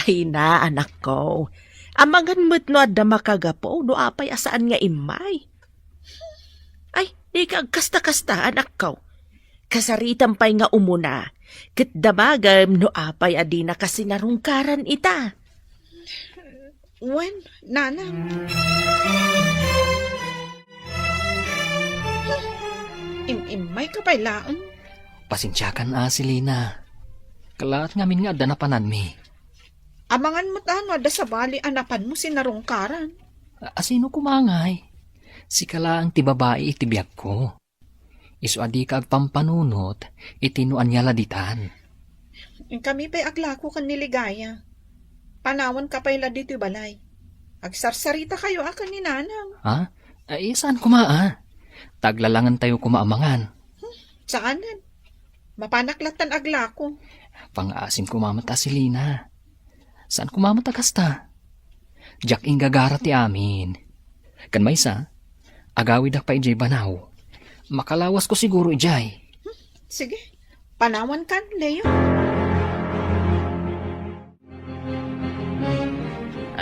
Ay na, anak ko. Amangan mo't no adda makagapo, no apay asaan nga imay. Ay, di ka kasta-kasta, anak ko. Kasaritan pa'y nga umuna. Kat damagam no apay adi na kasi narungkaran ita. Wen, nanang. Imay ka pa'y laang. Pasensyakan Selena. Kalaat ngamin nga adda na panan mi. Amangan mo't ada sa bali anapan mo sinarungkaran. Asino kumangay? Si kala ang ti babae iti biyag ko. Isu adi ka agpampanunot, itinuan niya laditan. Kami pa'y aglako kan niligaya. Panawan ka pa'y dito balay. Agsarsarita kayo akan ni nanang. Ha? Ay, saan kumaa? Taglalangan tayo kumaamangan. Saanan? Mapanaklatan aglako. Pang-asin kumamata si Lina. Saan kumamata kasta? Jack ingagara ti amin. Kan may sa, agawid ak pa ijay banaw. Makalawas ko siguro ijay. Sige, panawan kan, Leo.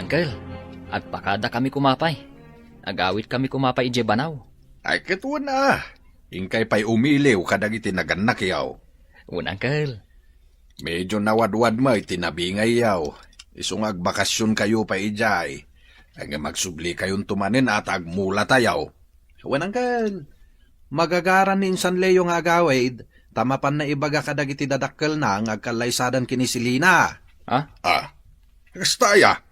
Uncle, agpakada kami kumapay. Agawit kami kumapay ije banaw. Ay katuan na. Ingkay pa'y umiliw kadagiti naganak yaw. Uncle. Medyo nawadwad mo itinabingay yaw. Isong agbakasyon kayo pa ijay. Ang magsubli kayong tumanin at agmula tayaw. Uncle, magagaran ni Insan Leo nga agawid, tamapan na ibaga kadagiti dadakkel na ang agkalaysadan kinisilina. Ha? Kastaya.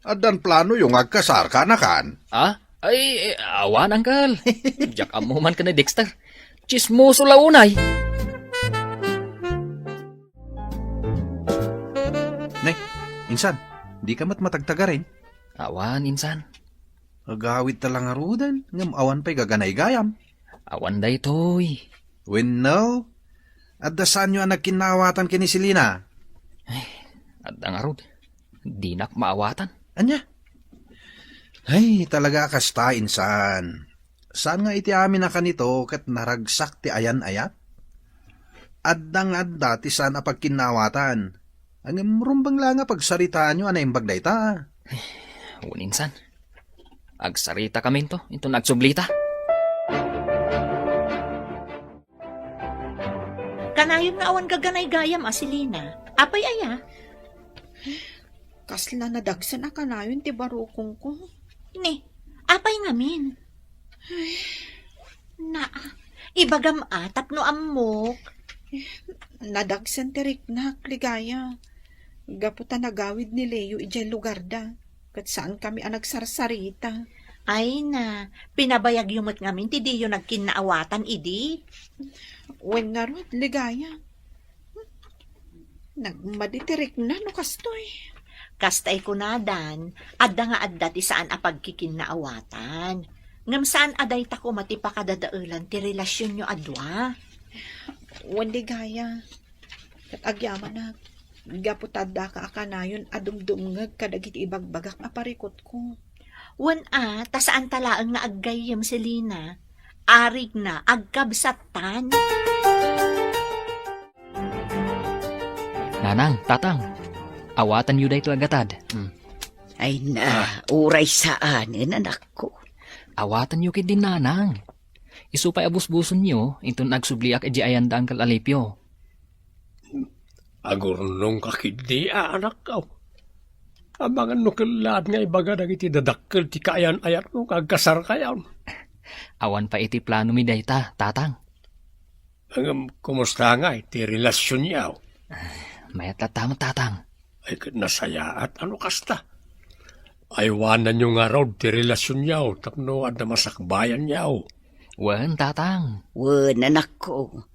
Adan plano yung agkasar ka na kan. Ay, awan, Uncle. Diyak mo man ka na, Dexter. Chismoso launay. Nay, Insan, di ka matagtaga rin. Awan, Insan. Agawid talang arudan, ngam awan pa'y gaganay gayam. Awan day toy. When no, at dasan nyo ang nagkinawatan kinisilina. At ang arod, di nak maawatan. Anya? Ay, talaga kasta, Insan. Saan nga iti amin na kanito kat naragsak ti ayan-ayat? Addang adda ti saan apagkinawatan. Ang rumbang lang nga pagsaritaan nyo anay bagday ta. Uninsan. Agsarita kami to. Ito nagsublita. Kanayon nga awan gaganay gayam, Silina. Apay aya? Kasla nadagsan na kanayon ti barukong ko. Ni, apay ngamin. Na, ibagam atap no amok. Nadagsan ti riknak, ligaya. Gaputa nagawid ni Leo ijay lugar da. Kat saan kami ang nagsarsarita. Ay na, pinabayag yumot ngamin ti di yung nagkinaawatan idi. Wen nga rod, ligaya. Nagmaditirik na no kastoy. Kastay ko na dan, adda nga adda ti saan apagkikinaawatan. Ngam saan aday ta ko matipakadadaulan ti relasyon nyo adwa. Wen ligaya. Kat agyaman na. Gaputada ka akanayon adumdumngag kadagiti ibagbagak aparikot ko. Wan ta saan talaang nga aggayam Selina. Arig na agkabsatan. Nanang, tatang. Awatan yu day ito agatad. Ay na, uray saanin, anak ko. Awatan yu kit din nanang. Isupay abus-buson nyo, ito nagsubliak edi ayanda ang kalalipyo. Agurnong kakidi, anak ka. Abangan no kilad nga ibaga dagiti dadakkel ti kaayan-ayat no kagkasar kayaw. Awan pa iti plano mi dayta, tatang. Ang kumusta nga iti relasyon yaw. Mayat tatamat, tatang. Ay nasaya at ano kasta. Aywanan nyo nga raw ti relasyon yaw tapno at namasakbayan yaw. Wan, tatang. Wen, anak ko.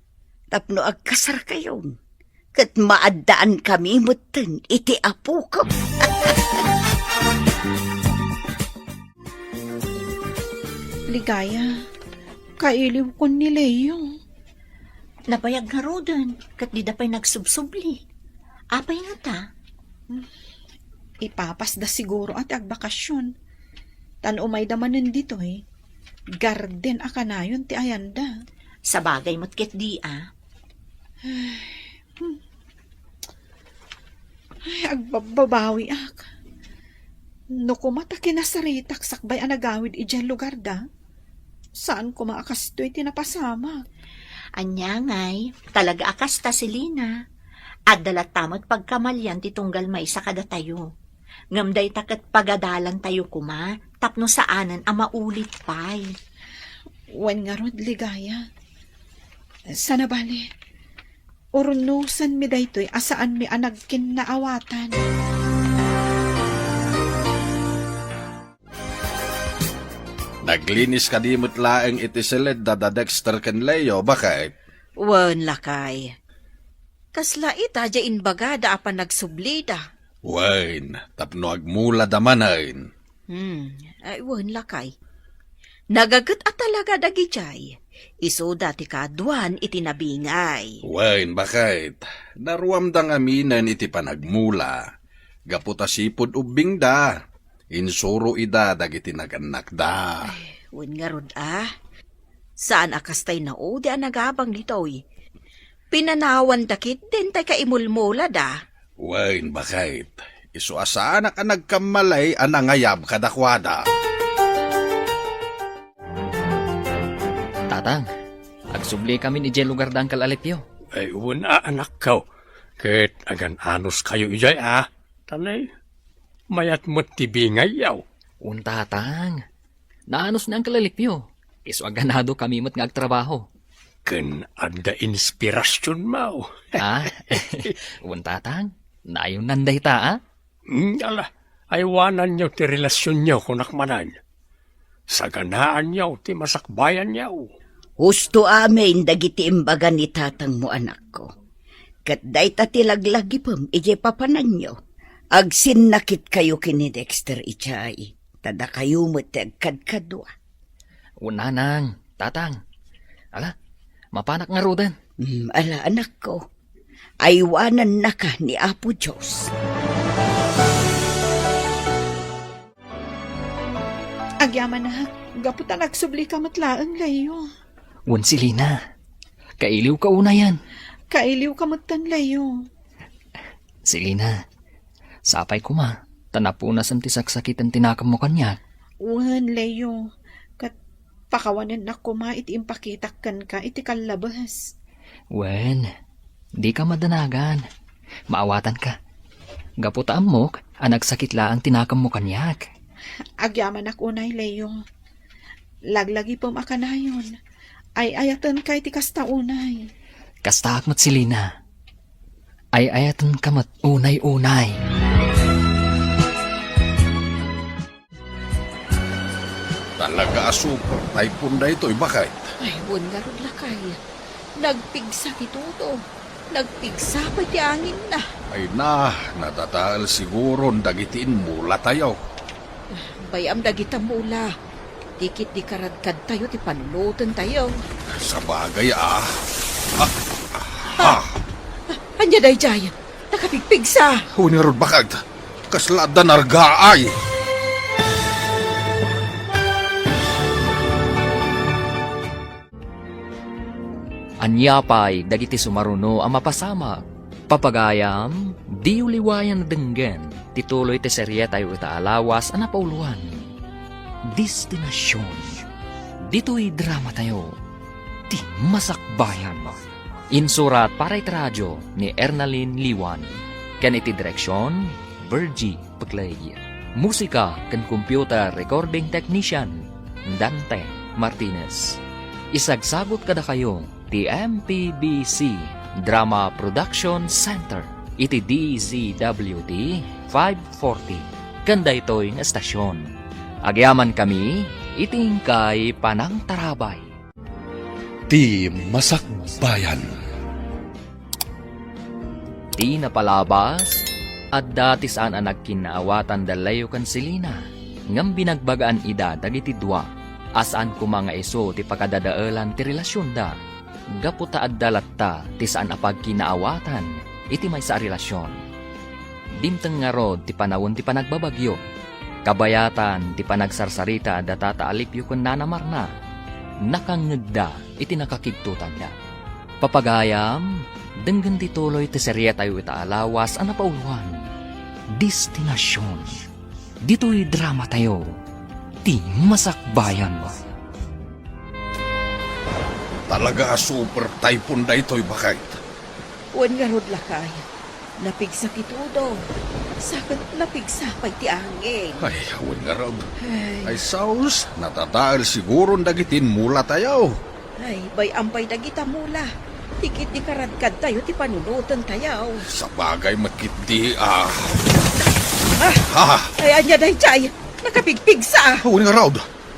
Tapno agkasar kayo. Kat maaddaan kami mutin iti apo ko. Ligaya, kailiw ko ni Leo. Nabayag nga rodan, kat di da pa'y nagsubsubli. Apay nga ta? Ipapas da siguro at agbakasyon. Tan umay damanin dito Garden akanayon ti ayanda. Sa bagay mo't ket di Ay, agbabawi ak. No kumata kinasaritak sakbay ang nagawid ijay lugar da. Saan ko maakastoy tinapasama? Anya ngay, talaga akasta Selina. At dalatamot pagkamalyan titunggal may sa kada tayo. Ngamday takat pagadalan tayo kuma, tapno saanan ang maulit pa'y. Wen nga rod, ligaya. Sana bali, urunusan mi daytoy asaan mi anagkin na awatan. Naglinis ka di mutlaeng iti silid da Dexter ken Leo, bakit? Wan lakay. Kasla ita dya bagada apan nagsublida. Wen, tapno agmula damanain. Ay wan lakay. Nagagat at talaga dagijay. Iso dati kaduan itinabingay. Wen, bakit? Naruamdang aminan iti panagmula. Gaputa sipod ubing da. Insuro ida dagiti naganak da. Wan nga rod Saan akastay na o di nagabang nitoy. Pinanawan dakit din tay kaimulmula da. Wen, bakit? Isu asana ka nagkamalay anangayab kadakwada. Tatang, agsubli kami ni Ije lugar dang kalalipyo. Ay, una anak ko. Ket agan anos kayo ijay Tanay, mayat mo't tibingay yaw. Un tatang, naanos na ang kalalipyo. Iso aganado kami mo't ngagtrabaho. Ken anda inspirasyon mo. Un tatang, nayon nanday ta Ala, aywanan nyo ti relasyon nyo kunakmanan. Saganaan nyo ti masakbayan nyo. Husto amin dagiti imbaga ni tatang mo anak ko. Kat day tatilaglagi pam ije papanan nyo. Agsin nakit kayo kini Dexter ichay. Tada kayo mo tagkadkadwa. Unanang, tatang. Ala, mapanak nga rodan. Ala anak ko. Aywanan na ka ni Apo Diyos. Agyaman na, gaputan nagsubli ka matlaang layo. Un Silina, kailiw ka una yan. Kailiw ka matan layo. Silina, sapay ko ma. Tanapunasan ti saksakitan tinakam mo kanya. Uhan layo. Kat pakawanan na kuma iti impakitakkan ka iti kalabas. Wen, di ka madanagan. Maawatan ka. Gaputaan mo, anagsakit laang tinakam mo kanyak. Agyaman ak unay layo. Laglagi pom akanayon. Ay ayatan ka iti kasta unay. Kastaak mat Silina. Ay ayatan ka mat unay-unay. Talaga super typhoon na ito'y bakit? Ay, buwan nga ron lakay. Nagpigsa ti tuto. Nagpigsa pa ti angin na. Ay na, natataal siguro dagitiin mula tayo. Bayam dagita mula. Dikit di karadkad tayo ti panunutan tayo. Sa bagay Anya day jay. Nakapigpigsa. Hunirod bakag, kaslada nargaay. Anyapay, dagiti sumaruno ang mapasama. Papagayam, di uliwayan na denggen. Tituloy ti serye tayo itaalawas ang napauluan. Destinasyon. Dito'y drama tayo. Di masakbayan. Insurat para iti radyo ni Ernalyn Liwan. Ken iti direksyon, Virgie Paglay. Musika ken computer recording technician, Dante Martinez. Isagsagot kada kayo ti MPBC Drama Production Center iti DZWD 540 kanda ito'y nga estasyon. Agyaman kami iting kay Panang Tarabay. Di Masakbayan. Di napalabas at dati saan ang nagkinaawatan dalayo kan Silina ngam binagbagaan ida dagiti dua asaan ko mga iso ti pagkadadaalan ti relasyon da gaputa at dalatta ti saan apag kinaawatan iti may sa relasyon. Dimteng nga rod ti panawon ti panagbabagyo kabayatan ti panagsarsarita datata alipyo kun nanamarna nakangedda iti nakakigtutan niya. Papagayam, denggan tituloy ti serye tayo itaalawas ang napauluan. Destinasyon. Dito'y drama tayo. Di masakbayan. Talaga super typhoon na ito'y bakit? Uwan nga rod lakay. Napigsa kitudo. Sakit napigsa pag ti angin. Ay, awan nga raw. Ay, saus, natataal siguro dagitin mula tayo. Ay, ampay dagita mula. Tikit di karadkad tayo ti panunutan tayo. Sa bagay makiti, Ay, anya day chay. Nakapigpigsa. awan nga raw.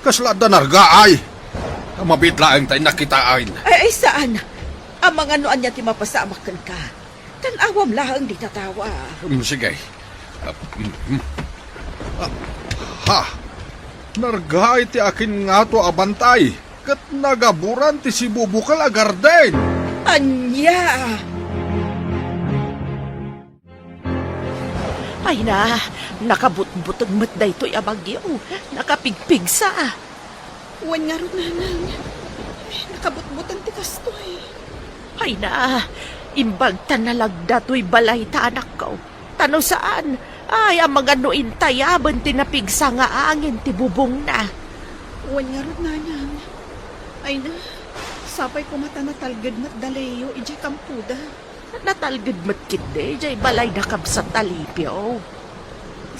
Kaslada nargaay. Mabitlaang tayo nakitaan. Ay, saan? Ang mga noan niya ti mapasamakan ka. Tanawam lahang di tatawa. Sige. Nargaay ti akin nga to abantay. Kat nagaburan ti si Bubukal agarden. Anya! Ay na, nakabutbutag mat da ito'y abagyo. Nakapigpigsa. Uwan nga ron nanang. Nakabutbutan ti kastoy. Ay na, imbag tanalagda to'y balay ta anak ko. Tano saan? Ay, ang mga nuintayaban tinapigsa nga angin ti bubong na. Uwan nga rin na niyan. Ay na, sapay ko mata na talgad mat dalayo, ijay kampuda. Natalgid matkit de, jay balay nakab sa talipyo.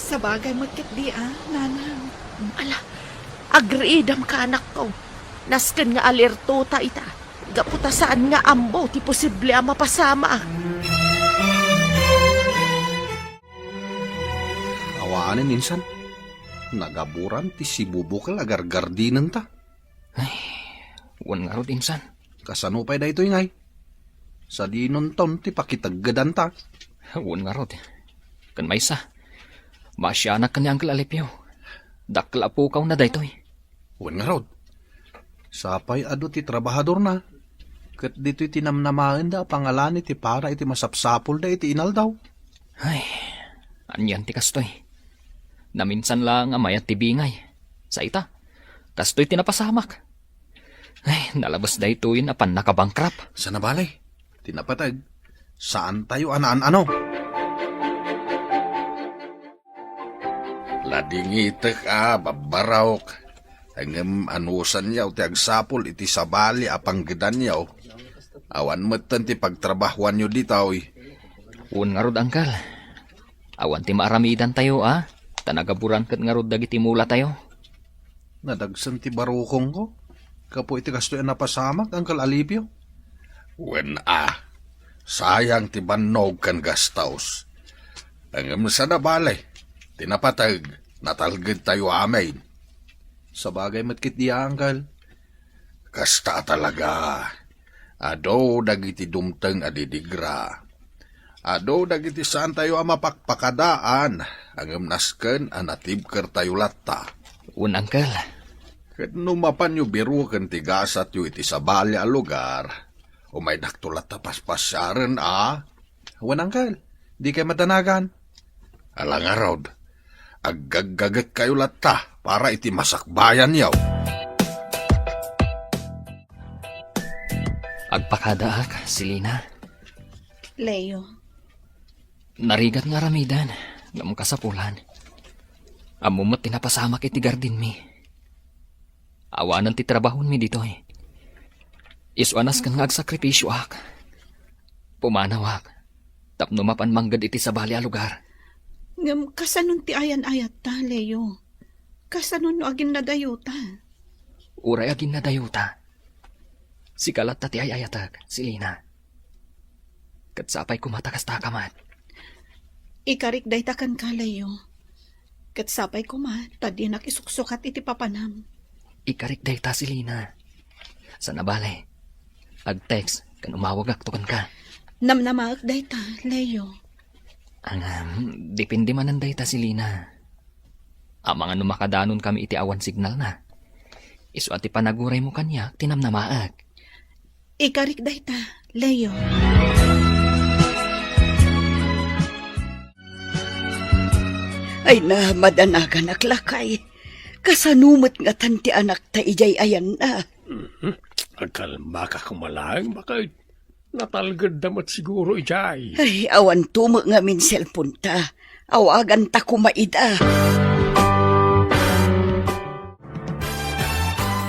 Sa bagay magkit di nanang. Ala, agriidam ka anak ko. Nasken nga alerto ta ita. Gaputa saan nga ambo, ti posible ang mapasama. Awanin insan. Nagaburan ti si bubukal agar gardinan ta. Wan nga rod insan. Kasanupay da ito ingay. Sa dinon ton ti pakitaggadan ta. Wan nga rod. Kan maysa. Masyanak ka ni Uncle Alipio. Dakla po kaw na daytoy. Wan nga rod. Sapay ado ti trabahador na. Kat dito'y tinamnamaan da pangalan iti para iti masapsapol da iti inal daw. Ay, anyan ti kastoy. Naminsan lang amayat ti bingay. Sa ita, kastoy tinapasamak. Ay, nalabas da ito'y apan nakabangkrap. Sa nabalay, tinapatag. Saan tayo anaan-ano? Ladingitek babarawk. Hanggang anusan yaw ti agsapol iti sabali apang gedan yaw. Awan metten ti pagtrabahuan nyo ditaw. Un nga rod, Uncle. Awan ti maaramidan tayo, Tanagaburan kat nga rod dagiti mula tayo. Nadagsan ti barukong ko. Kapo iti kastoy napasamak, Uncle Alipio. Wen sayang ti bannog kan gastaws. Hanggang sa nabalay, tinapatag, natalgid tayo amin. Sa bagay matkit diya, Uncle. Kasta talaga. Ado dagiti dumteng adidigra. Ado dagiti saan tayo mapakpakadaan. Angem nasken anatibker tayo latta. Un, Uncle. Ket numapan yu biru ken tigasat yu iti sabali a lugar. O may naktulat na paspasyaren Wan, Uncle. Di kayo matanagan. Alang arod. Aggaggagat kayo latta para iti masakbayan yaw. Agpakadaak, Silina. Leo, Narigat nga ramidan, nga mong kasapulan. Amumot tinapasamak iti gardin mi. Awanan ti trabahon mi dito Isuanas kan nga agsakripisyo ak. Pumanawak. Tapno mapan manggad iti sabali a lugar. ngam kasanon ti ayan-ayat ta, Leo. Kasanon no agin nadayuta. Uray agin na dayuta. Si kalat ta ti ayayatag, Silina. Katsapay kumatakas ta kamat. Ikarik day takan ka, Leo. Katsapay ko tadi nakisuksukat iti papanam. Ikarik day ta, Silina. Sa nabalay. Ag-text, kan umawag aktukan ka. Namnamaak day ta, Leo. Depende man day ta, Silina. Ang mga numakadanon kami iti awan signal na. Isu ati panaguray mo kanya, tinamnamaag. Ikarik day ta, Leo. Ay na, madanagan aklakay. Kasanumot nga tanti anak ta ijay ayan na. Agkalma ka kumalang, bakit? Natalgad damat siguro ijay. Ay, awan tumo nga min cellphone ta. Awagan ta kumaida.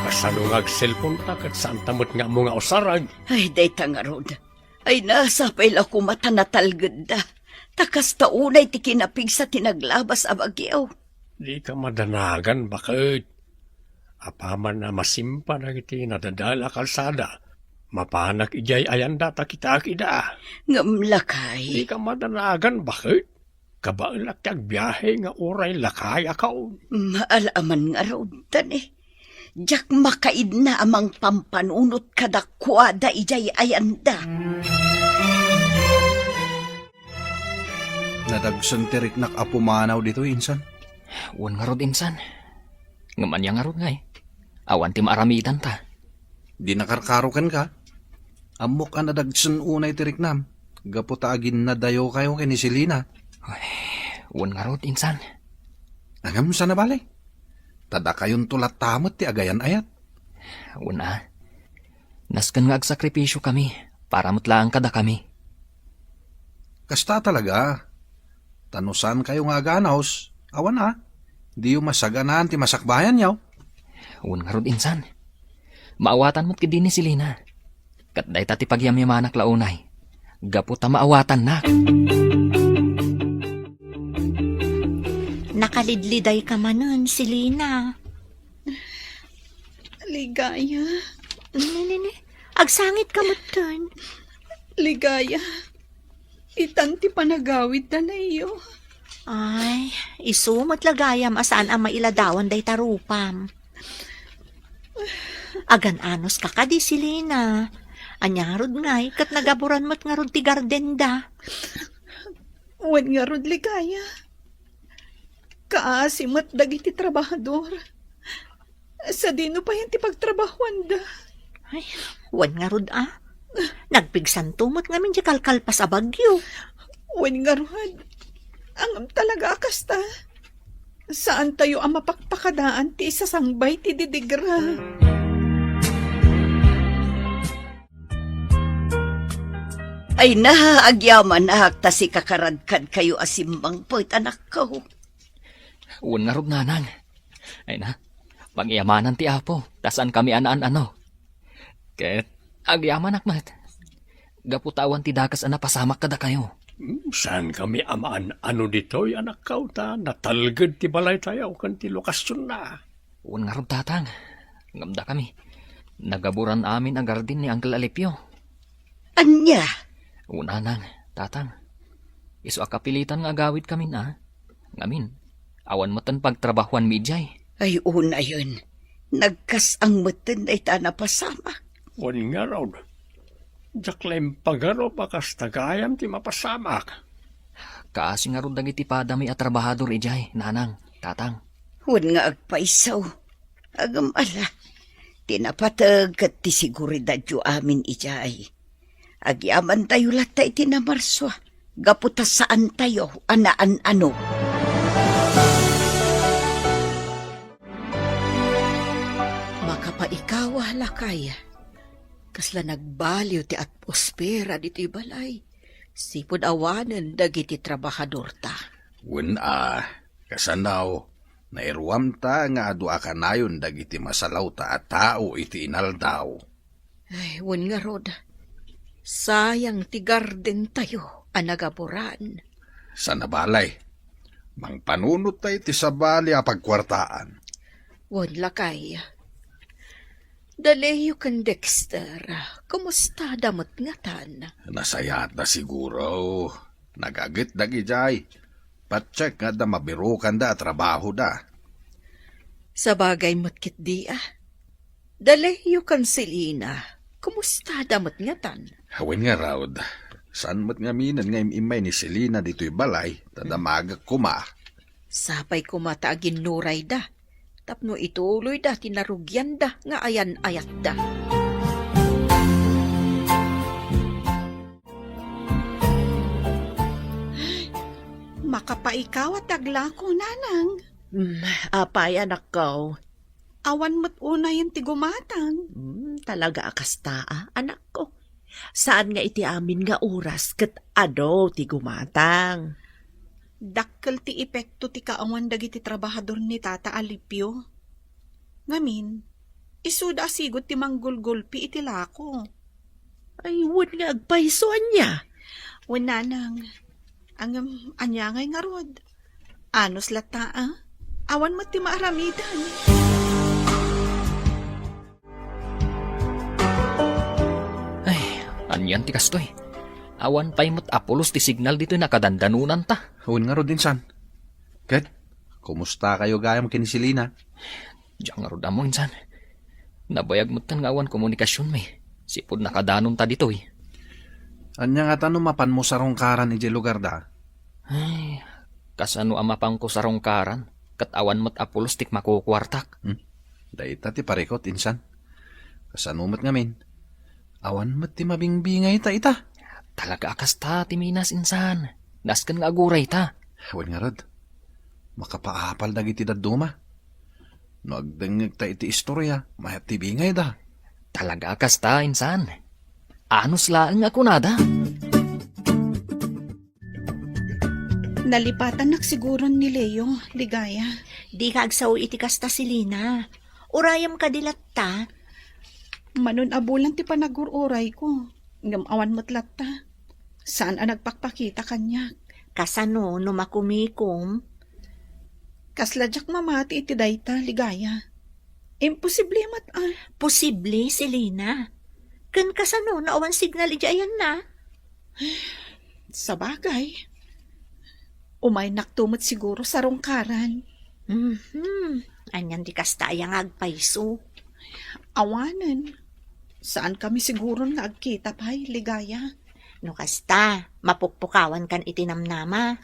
Kasanungag cellphone ta kat saan tamot nga mo nga usarag. Ay, day tangarod. Ay, nasa pala kumata natalgad da. Takas taunay ti kinapig sa tinaglabas a bagyaw. Di ka madanagan, bakit? Apaman na masimpa na iti nadadala kalsada. Mapanak ijay ayan data kita akida. Ngamlakay. Di ka madanagan, bakit? Kabailak kag biyahe nga oray lakay akaw. Maalaman nga raw tani. Diyak makaid na amang pampanunot kadakwada ijay ayanda. Nadagsan tirik nak apumanaw dito, insan. Wan nga rod, insan. Ngaman yang nga rod nga Awan ti maaramidan ta. Di nakarkarukan ka. Amok ang nadagsan unay tirik nam. Gaputa agin na dayo kayo kay ni Silina. Wan nga rod, insan. Angam sa nabalay. Tada kayon tulat tamot ti agayan ayat. Una, naskan nga agsakripisyo kami para mutlaan kada kami. Kasta talaga. tanusan kayo nga ganaos, awan ha. Di yung masaganan ti masakbayan yaw. Un nga rod insan. Maawatan mo't kidini si Lina. Kat day tati pagyamyamanak launay. Gapu ta maawatan na. Nakalidliday ka manon, Selina. Ligaya. Nini, agsangit ka mo ton. Ligaya. Itanti panagawid na iyo. Ay, isumot lagayam asaan ang mailadawan day tarupam. Agan anos ka ka di, Selina. Anyarod ngay, kat nagaburan mo't nga rod ti garden da. Wan nga rod ligaya. Kaasimot dagiti trabahador. Sa dino pa yan ti pagtrabahuan da. Ay, wan nga rod Nagpigsan tumot nga min di kalkalpas a bagyo. Wan nga rod. Ang talaga kasta. Saan tayo ang mapakpakadaan ti isasangbay ti didigra? Ay na, agyaman na ta si kakaradkad kayo asimbang po't anak ko. Un nga rod nanang. Ay na, pagyamanan ti apo. Tasan kami anaan ano. Ket, agyaman akmat. Gaputawan ti dakas ana pasamak kada kayo. Saan kami amaan ano dito'y anak ka ta? Natalgad ti balay tayo kan ti lokasyon na. Un nga rod tatang. Ngamda kami. Nagaburan amin ang garden ni Uncle Alipio. Anya? Una nang, tatang. Iso akapilitan nga agawid kami na. Ngamin, awan matan pagtrabahuan midjay. Ay una yun. Nagkas ang matan ay tanapasama. Wan nga raw. Jaklaim pagaro bakas tagayam ti mapasamak. Kaasi nga ron dagiti padami at trabahador ijay, nanang, tatang. Wan nga agpaisaw. Agam ala. Tinapatag kat ti siguridad yu amin ijay. Agyaman tayo latay tinamarswa. Gaputas saan tayo, anaan ano. Makapaikawa lakay. Kasla nagbaliw ti atmosfera dito'y balay. Sipod awanan dagiti trabahador ta. Wen kasanaw, nairuam ta nga adu akanayon dagiti masalaw ta at tao iti inaldaw. Ay, wen nga rod. Sayang ti garden tayo, anagaburan. Sa nabalay, mang panunot tayo ti sabali a pagkwartaan. Wen lakay. Daleyo kan Dexter, kumusta damot nga tan? Nasayat na siguro. Nagagit dagi jay. Patsek nga da mabirukan da trabaho da. Sa bagay mo't di Daleyo kan Selina, kumusta damot nga tan? Hawin nga raud. Saan mo't nga minan nga imay ni Selina dito'y balay, tadamagak kuma. Sapay kumata ginuray da. Tapno ituloy da, tinarugyan da, nga ayan-ayat da. Makapaikaw at tagla ko, nanang. Apay anak ko. Awan mo't una yung tigumatang. Talaga akasta anak ko. Saan nga iti amin nga oras ket ado ti gumatang. Dakkel ti epekto ti kaawan dagiti trabahador ni Tata Alipio. Ngamin, isuda sigot ti manggulgulpi iti lako. Ay, wun nga agpaisuan niya. Nanang, ang anyangay nga rod. Anos lata awan mo ti maaramidan. Ay, anyan ti kastoy. Awan pa'y mo't apulos ti signal dito nakadandanunan ta. Hawin nga ro din san. Ket, kumusta kayo gayam kini Selina? Diyan nga ro damo insan. Nabayag mo't tan nga awan komunikasyon may. Sipod nakadanon ta dito eh. Anya nga tanong mapan mo sa rongkaran iti lugar da? Ay, kasano amapang ko sa rongkaran. Kat awan mo't apulos tik makukwartak. Daita ti parekot insan. Kasano mo't ngamin? Awan mo't ti mabingbingay ta ita. Talaga akas ta, timinas insan. Naskan nga aguray ta. Hawin nga rod. Makapaapal dagiti daduma. No agdengeg ta iti istorya, mayat ti bingay da. Talaga akas ta, insan. Anos laang ako nada. Nalipatan nagsiguron ni Leo, ligaya. Di ka agsaw iti kasta si Lina. Urayam ka dilatta. Manon abulan ti panagururay ko. Ngam awan mo't latta. Saan ang nagpakpakita kanya? Kasano no makumikom? Kasladyak mamati iti dayta, ligaya. Imposible mat Posible si Lina. Kan kasano na awan signal iti ayan na. Sa bagay. Umay naktumot siguro sa rongkaran. Anyan di kasta ayang agpaiso. Awanan. Saan kami siguro nga agkita pa'y, ligaya? No kasta, mapukpukawan kan itinamnama.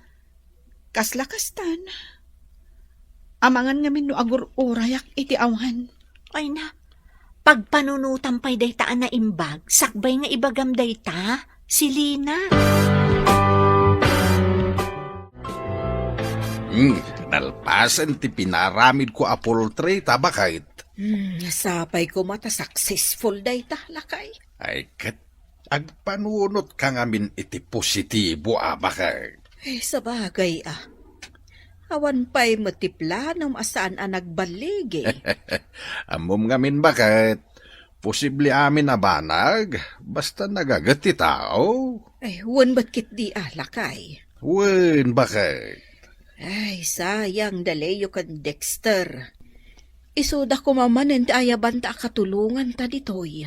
Kasla-kastan. Amangan ngamin no agur-urayak iti awan. Ay na, pagpanunutan pa'y daytaan na imbag, sakbay nga ibagam dayta, si Lina. Nalpasan ti pinaramid ko apoltry tabakait. Nasapay ko mata successful day lakay. Ay kat, agpanunot ka ngamin iti positibo bakay. Sa bagay Awan pa'y matipla ng asaan ang nagbalig Amom ngamin bakit? Posible amin na banag, basta nagagati tao. Wan ba't kit di lakay? Wen bakit? Sayang dalayo kan Dexter. Isuda ko mamanen ti ayaban ta katulungan ta ditoy.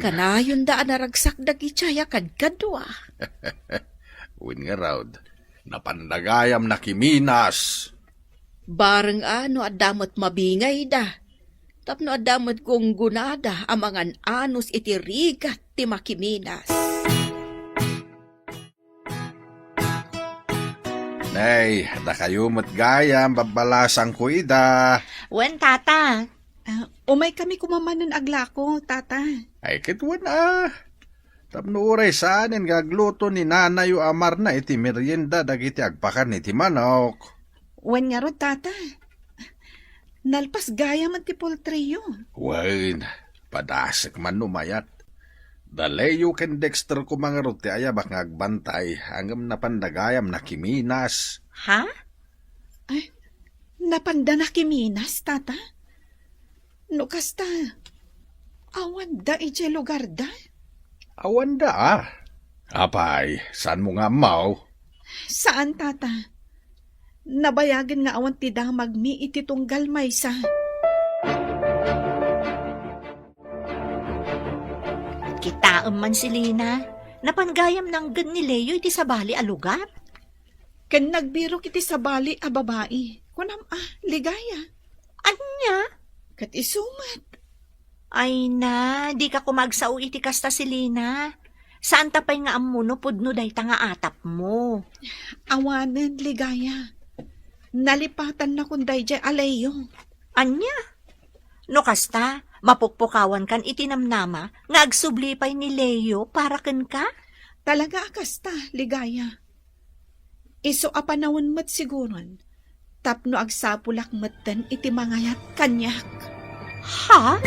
Kanayon da naragsak dagi tsaya kadkadwa. Wen nga raud, napandagayam na kiminas. Bareng adamot mabingay da. Tapno adamot kong gunada amangan anos iti rigat ti makiminas. Nay, da kayo matgayam, babalasang ko ida. Wen, tata. Umay kami kumamanon aglako, tata. Ay kitwan Tapno uray saanin gagluto ni nanayo amar na iti merienda dagiti agpakan iti manok. Wen nga ro, tata. Nalpas gaya man ti poltrio. Wen, padasik man numayat. Dalayo ken Dexter ko mga ruti ayabak nga agbantay hanggang napandagayam na kiminas. Ha? Napanda na kiminas, tata? No kasta, awan da ije lugar da? Awan da Apay, saan mo nga mau? Saan, tata? Nabayagan nga awan ti damag mi iti tunggal maysa. Kitaam man si Lina. Napanggayam ng gan ni Leo iti sabali a lugar. Ken nagbiro kiti sabali a babae. Kunam ligaya. Anya? Kat isumat. Ay na, di ka kumagsao iti kasta si Lina. Saan tapay nga amuno pudno dayta nga atap mo? Awanan, ligaya. Nalipatan na kunday jay alayo. Anya? No kasta, mapukpukawan kan itinamnama nga agsublipay ni Leo para ken ka? Talaga kasta, ligaya. Iso apanawon mat siguron. Tapno agsapulak matan iti mangayat kanyak. Ha?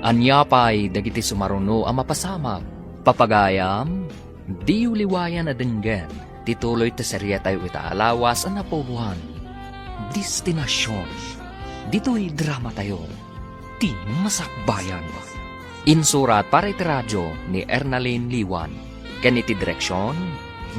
Anyapay dagiti sumaruno ang mapasamak. Papagayam, di uliwayan na denggan. Tituloy ta serya tayo itaalawas ang napuluhan. Destinasyon. Dito'y drama tayo. Di masakbayan. Insurat para iti radyo ni Ernalyn Liwan. Ken iti direksyon,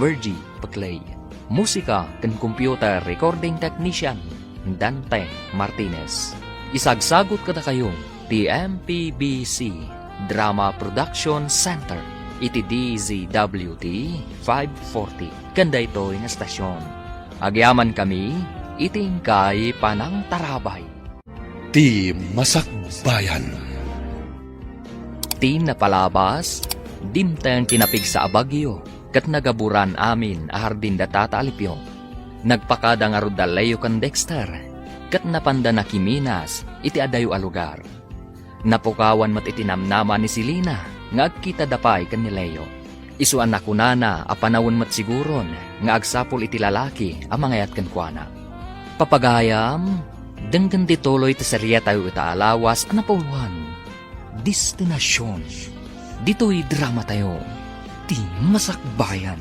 Virgie Paclay. Musika ken computer recording technician, Dante Martinez. Isagsagot kada kayo ti MPBC Drama Production Center. Iti DZWT 540. Kanda ito'y nga stasyon. Agyaman kami, iting kay Panang Tarabay. Di Masakbayan. Ti napalabas, dimtang tinapig sa abagyo, kat nagaburan amin ahardin datata alipyo. Nagpakada nga rudalayo kan Dexter, kat napanda na kiminas, iti adayo alugar. Napukawan mat itinamnama ni Silina, nga agkita dapay kan ni Leo. Isuan na kunana, apanawon mat siguron, nga agsapol iti lalaki, amangayat kan kuana. Papagayam, denggan tituloy ti serya tayo itaalawas, anapuluhan. Destinasyon. Dito'y drama tayo. Ti masakbayan.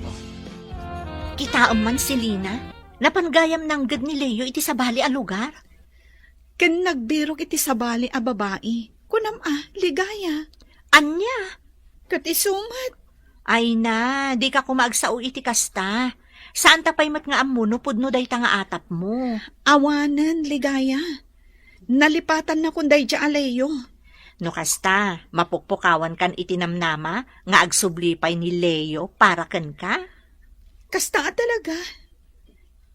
Kitaam man si Lina, napanggayam ng gad ni Leo iti sabali a lugar. Ken nagbirog iti sabali a babae. Kunam ligaya. Anya? Kat isumat. Ay na, di ka kumagsao iti kasta. Saan tapay mat nga amuno pudno day ta nga atap mo? Awanan, ligaya. Nalipatan na kunday dya aleyo. No kasta, mapukpukawan kan itinamnama nga agsublipay ni Leo para ken ka? Kasta talaga.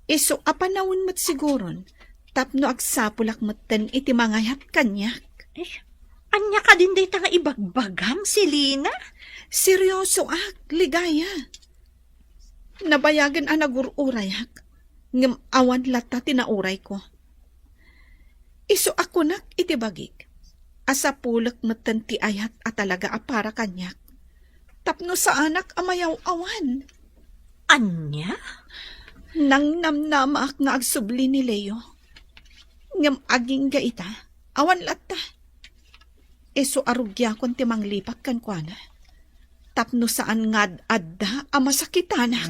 Iso apanawon mat siguron. Tapno agsapulak maten iti mangayat kanyak. Anya ka din day ta nga ibagbagam si Lina? Seryoso ligaya. Nabayagan ang nagururayak. Ngam awan lata tinauray ko. Iso ako nak itibagik. Asa pulak matan ti ayat at talaga apara kanyak. Tapno sa anak amayaw awan. Anya? Nang namnamaak nga agsubli ni Leo. Ngam aging gaita. Awan lata. Iso arugya kon timang lipak kan kuana. Tapno saan ngad adda ang masakitanak.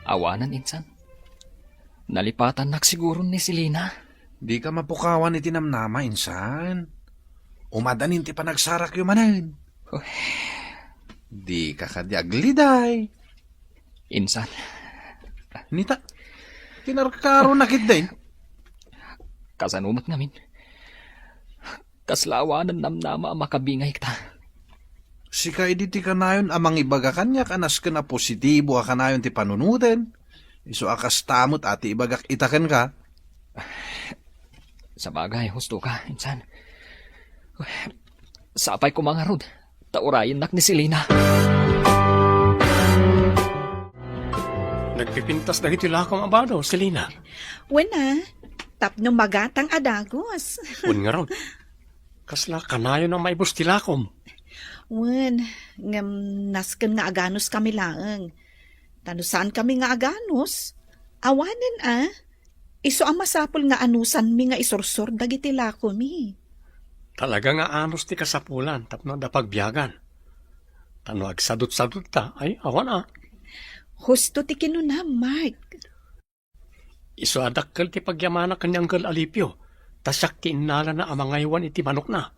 Awanan, insan. Nalipatan nak siguro ni Selena. Di ka mapukawan iti namnama, insan. Umadanin ti panagsarak yung manan. Di ka kadiagliday. Insan. Nita, tinarkaro nakit din. Kasanumat ngamin. Kaslawanan namnama makabingay kita. Si kaiditi kanayon amang ibaga kanya kanas ka na positibo a kanayon ti panunuten. Iso akas tamot ati ibagak itaken ka. Sa bagay, husto ka, insan. Sapay ko mga rod. Taurayin nak ni Selena. Nagpipintas na iti lakong abado, Selena. Wena, tapno magatang adagos. Un nga ron. Kasla kanayo ng maibos ti lakom. Wen, ngam nasken nga aganos kami laeng. Tanusan kami nga aganos? Awanen Iso ang masapol nga anusan mi nga isursur dagiti lako mi. Talaga nga anos ti kasapulan tapno da pagbiyagan. Tano agsadot-sadot ta, ay awan Husto ti kinuna, Mark. Iso adakkel ti pagyamana kanyang gal alipyo. Tasyak ti inala na amangaywan iti manok na.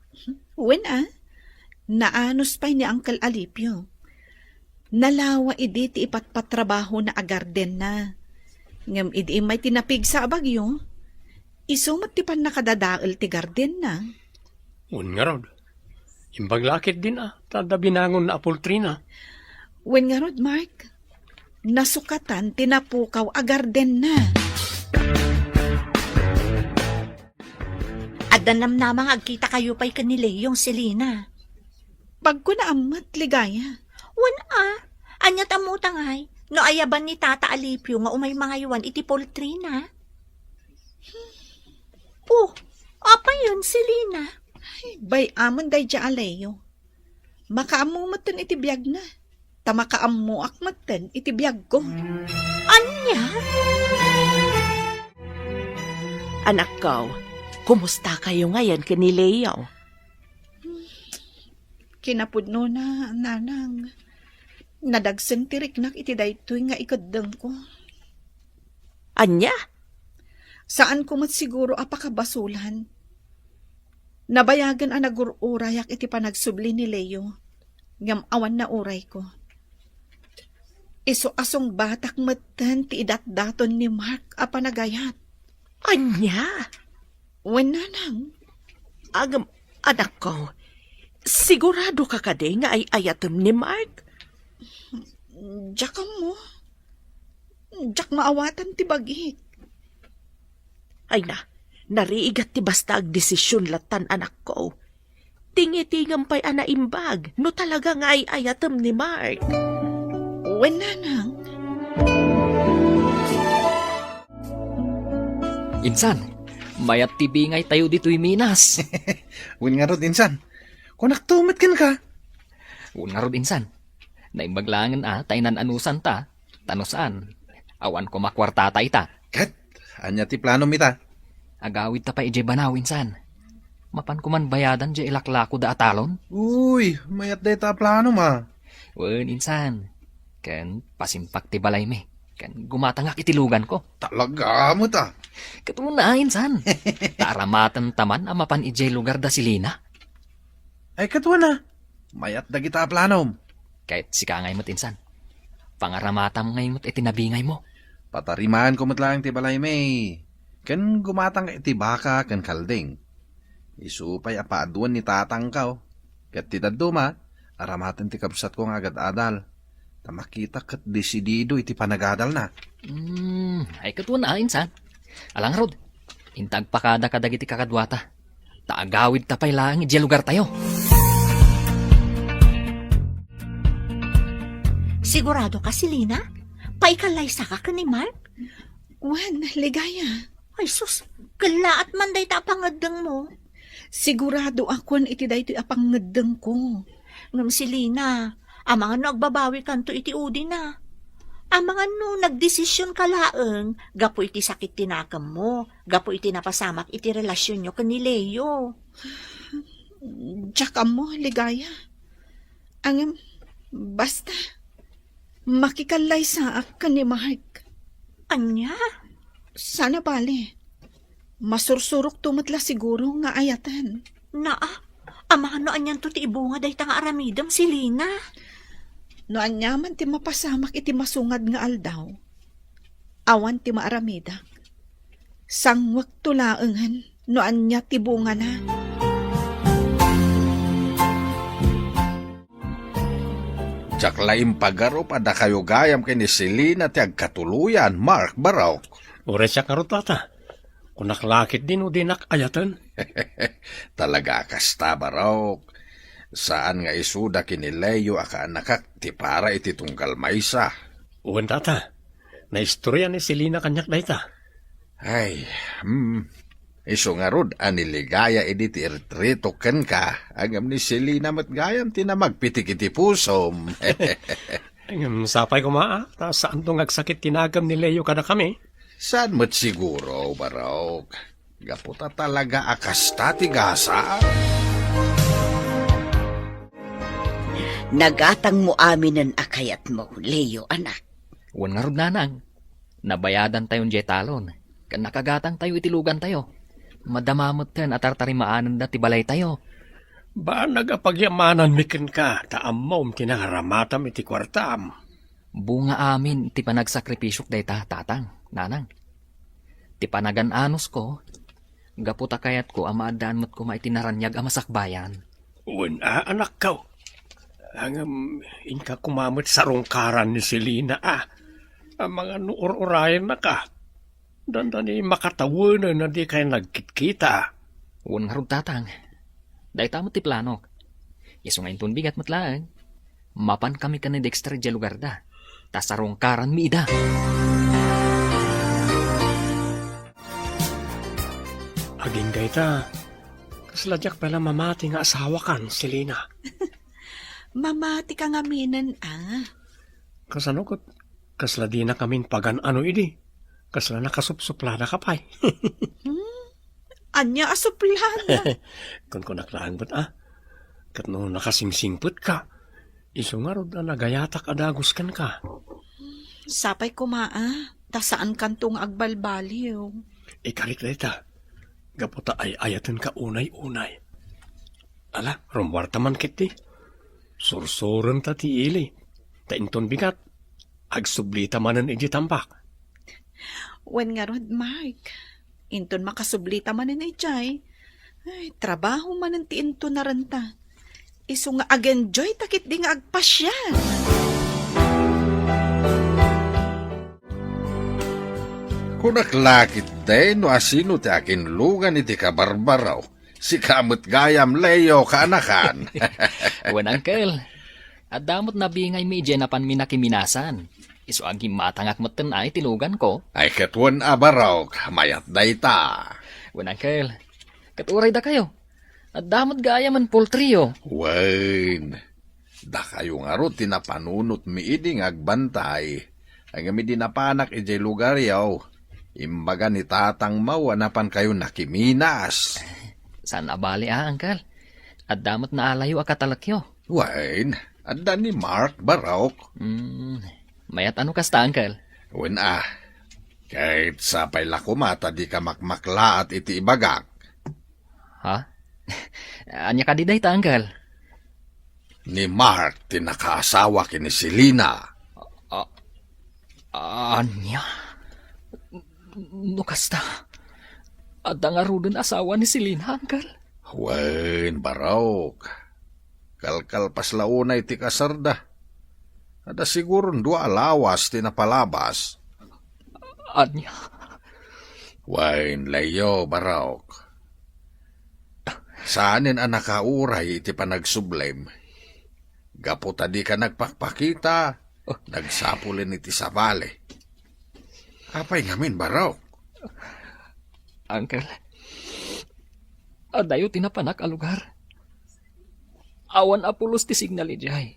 Wen naanos pa'y ni Uncle Alipio. Nalawa idi ti ipatpatrabaho na agarden na. Ngam idi may tinapig sa abagyo. Isumat ti pan nakadadaal ti garden na. Un nga rod. Imbaglakit din tada binangon na apultrina. Wen nga rod, Mark. Nasukatan tinapukaw agarden na. Adanam-namang agkita kayo pa'y kanila yung Selena. Pag ko naamat, ligaya. Wan anyat amutangay. No ayaban ni Tata Alipio nga umay mga iwan iti poultry na. Apa yun, Selena? Bay amon day dya aleyo. Makaamumaten iti biyag na. Tamakaamu akmaten iti biyag ko. Anya? Anak ko, kumusta kayo ngayon kini Leo? Kinapudno na, nanang. Nadagsen tirik nak iti daytoy nga ikaddeng ko. Anya? Saan ko mat siguro apakabasulan? Nabayagan ang nagururayak iti panagsubli ni Leo. Ngam awan na uray ko. Iso asong batak matan ti idat-daton ni Mark a panagayat. Anya? Wen nanang. Agam, anak ko, sigurado ka kade nga ay ayatom ni Mark? Diyak mo. Diyak maawatan ti bagik. Ay nariigat ti basta ag desisyon latan anak ko. Tingitingam pa'y anaimbag, no talaga nga ay ayatom ni Mark. Wen nanang. Insan, mayat tibingay tayo dito'y Minas. Win nga rod, insan. Kung naktumit ka. Un nga rod, insan. Naimbaglangan tayo nananusan ta. Tanusaan. Awan ko makwarta ta ita. Kat, anya ti plano mita. Agawid ta pa ije banawin san. Mapan kuman bayadan je ilaklako da atalon. Uy, mayat day ta plano ma. Wen insan. Ken pasimpak ti balay me. Ken gumatangak itilugan ko. Talaga mo ta. Katuna insan. Taaramatan taman ang mapan ije lugar da silina. Ay katwa na. Mayat da kita planom. Kahit sika ngay mo't insan. Pangaramatam ngay mo't itinabingay mo. Patarimaan ko matlang ti balay may. Ken gumatang iti baka ken kalding. Isupay apaaduan ni tatang kao. Ket ti daduma, aramatan ti kabsat ko nga agad-adal. Ta makita ket desidido iti panagadal na. Ay katuna insan. Alang rod, intag pakada kadag iti kakadwata. Taagawid tapay lang ije lugar tayo. Sigurado ka, Selena? Paikalay ka ni Mark? Wan, ligaya. Ay sus, kala at manday ta pangadang mo. Sigurado akon iti daytoy apangedeng ko. Ngam Selena, ang mga nagbabawi kanto iti udi na. Ang mga nagdesisyon ka laeng, gapo iti sakit tinakam mo, gapo iti napasamak iti relasyon nyo kan ni Leo. Tsaka mo, ligaya. Ang, basta, makikalay sa ka ni Mark. Anya? Sana bali. Masursurok tumatla siguro nga ayatan. Naa, ang mga noan yan to ti ibunga day nga aramidam, Selena. Noan nyaman ti mapasamak iti masungad nga aldaw. Awan ti maaramidak. Sangwak tulaengan noan niya ti bunga na. Tsaklaim pagaro pada kayo gayam kay ni Selena ti agkatuluyan, Mark Baraw. Ure siya karot tata. Kung naklakit din o dinak ayatan. Talaga kasta Baraw. Saan nga isuda kini Leo aka nakak ti para iti tungkal maysa. Uwan tata. Na istorya ni Selena kanyak dayta. Ay, iso nga rod, aniligaya edi ti irtrito ken ka. Agam ni Selena matgayam tinamagpitik iti pusom. Sapay ko maa, ta saan tong agsakit tinagam ni Leo kada kami? Saan mo't siguro, Barok? Gaputa talaga akasta ti gasa. Nagatang mo aminin akayat mo, Leo, anak. Wan nga rod nanang. Nabayadan tayong jetalon. Kan nakagatang tayo itilugan tayo. Madamamot kan at tartarimaanan da tibalay tayo. Ba nagapagyamanan mikin ka, taamom tinaramatam iti kwartam. Bunga amin iti panagsakripisyok dayta tatang, nanang. Ti panagan-anos ko, gaputa kayat ko amaadaan mo't ko maitinaranyag amasakbayan. Uwan anak ka. Ang inka kumamit sa rongkaran ni Selena Ang mga nuur-urayan na ka. Dandani makatawanan na di kayo nagkitkita. Uwan nga rod tatang. Dahita mo ti planok. Iso ngayon pun bigat matlaan. Mapan kami ka ni Dexter di lugar da. Tasarong karan mi ida. Aging gayta. Kasladyak pala mamati nga asawa kan, Selena. Mamati ka nga minan, Kasanukot, kasla di na kamin pagan ano idi. Kasla nakasupsuplada ka pa'y. Anya asuplana. Kung naklaan ba't Kat no nakasingsingput ka. Iso nga rod na nagayatak adagos kan ka. Sapay ko ta saan kantong agbalbaliw. Ikarik na ita. Gaputa ay ayatan ka unay-unay. Ala, rumwarta man kiti. Sursuran ta ti ili. Tainton bigat. Agsublita manan iji tampak. Wen nga rod, Mark. Inton makasublita manan ijay. Ay, trabaho manan ti into na renta. Iso nga ag-enjoy takit di nga agpasyan. Kunaklakit din no asino ti akin lugan iti kabarbaraw. Si kamot gayam Leo kaanakan. Uwan uncle. At damot na bingay mi dyan na pan minakiminasan. Iso aging matangak moten ay tilugan ko. Ay katwan abaraw, mayat dayta. Uwan uncle. Katuray da kayo. At damot gaya man poultry Wen, da kayo nga ro tinapanunot mi iding agbantay. Ang mi dinapanak ijay lugar yaw. Imbaga ni tatang mau anapan kayo nakiminas. Saan abali Uncle? At damot na alayo akatalakyo. Wain, adda ni Mark Barok. Mayat ano kasta, Uncle? Wen kahit sapay lakumata di ka makmakla at iti ibagak. Ha? Anya ka diday ta, Uncle? Ni Mark tinakaasawa kini Selena. Anya? No kasta? At ang arudon asawa ni Selena, Uncle? Wain, Barok. Kalkal paslaunay ti kasarda. Ada siguro dua alawas ti napalabas. Anya? Wain, Leo, Barok. Saanin ang nakauray iti panagsublem? Gapo tadi ka nagpakpakita, nagsapulin iti sabale. Apay ngamin, Barok? Uncle, adayo tinapanak a lugar. Awan apulos ti signal ijay.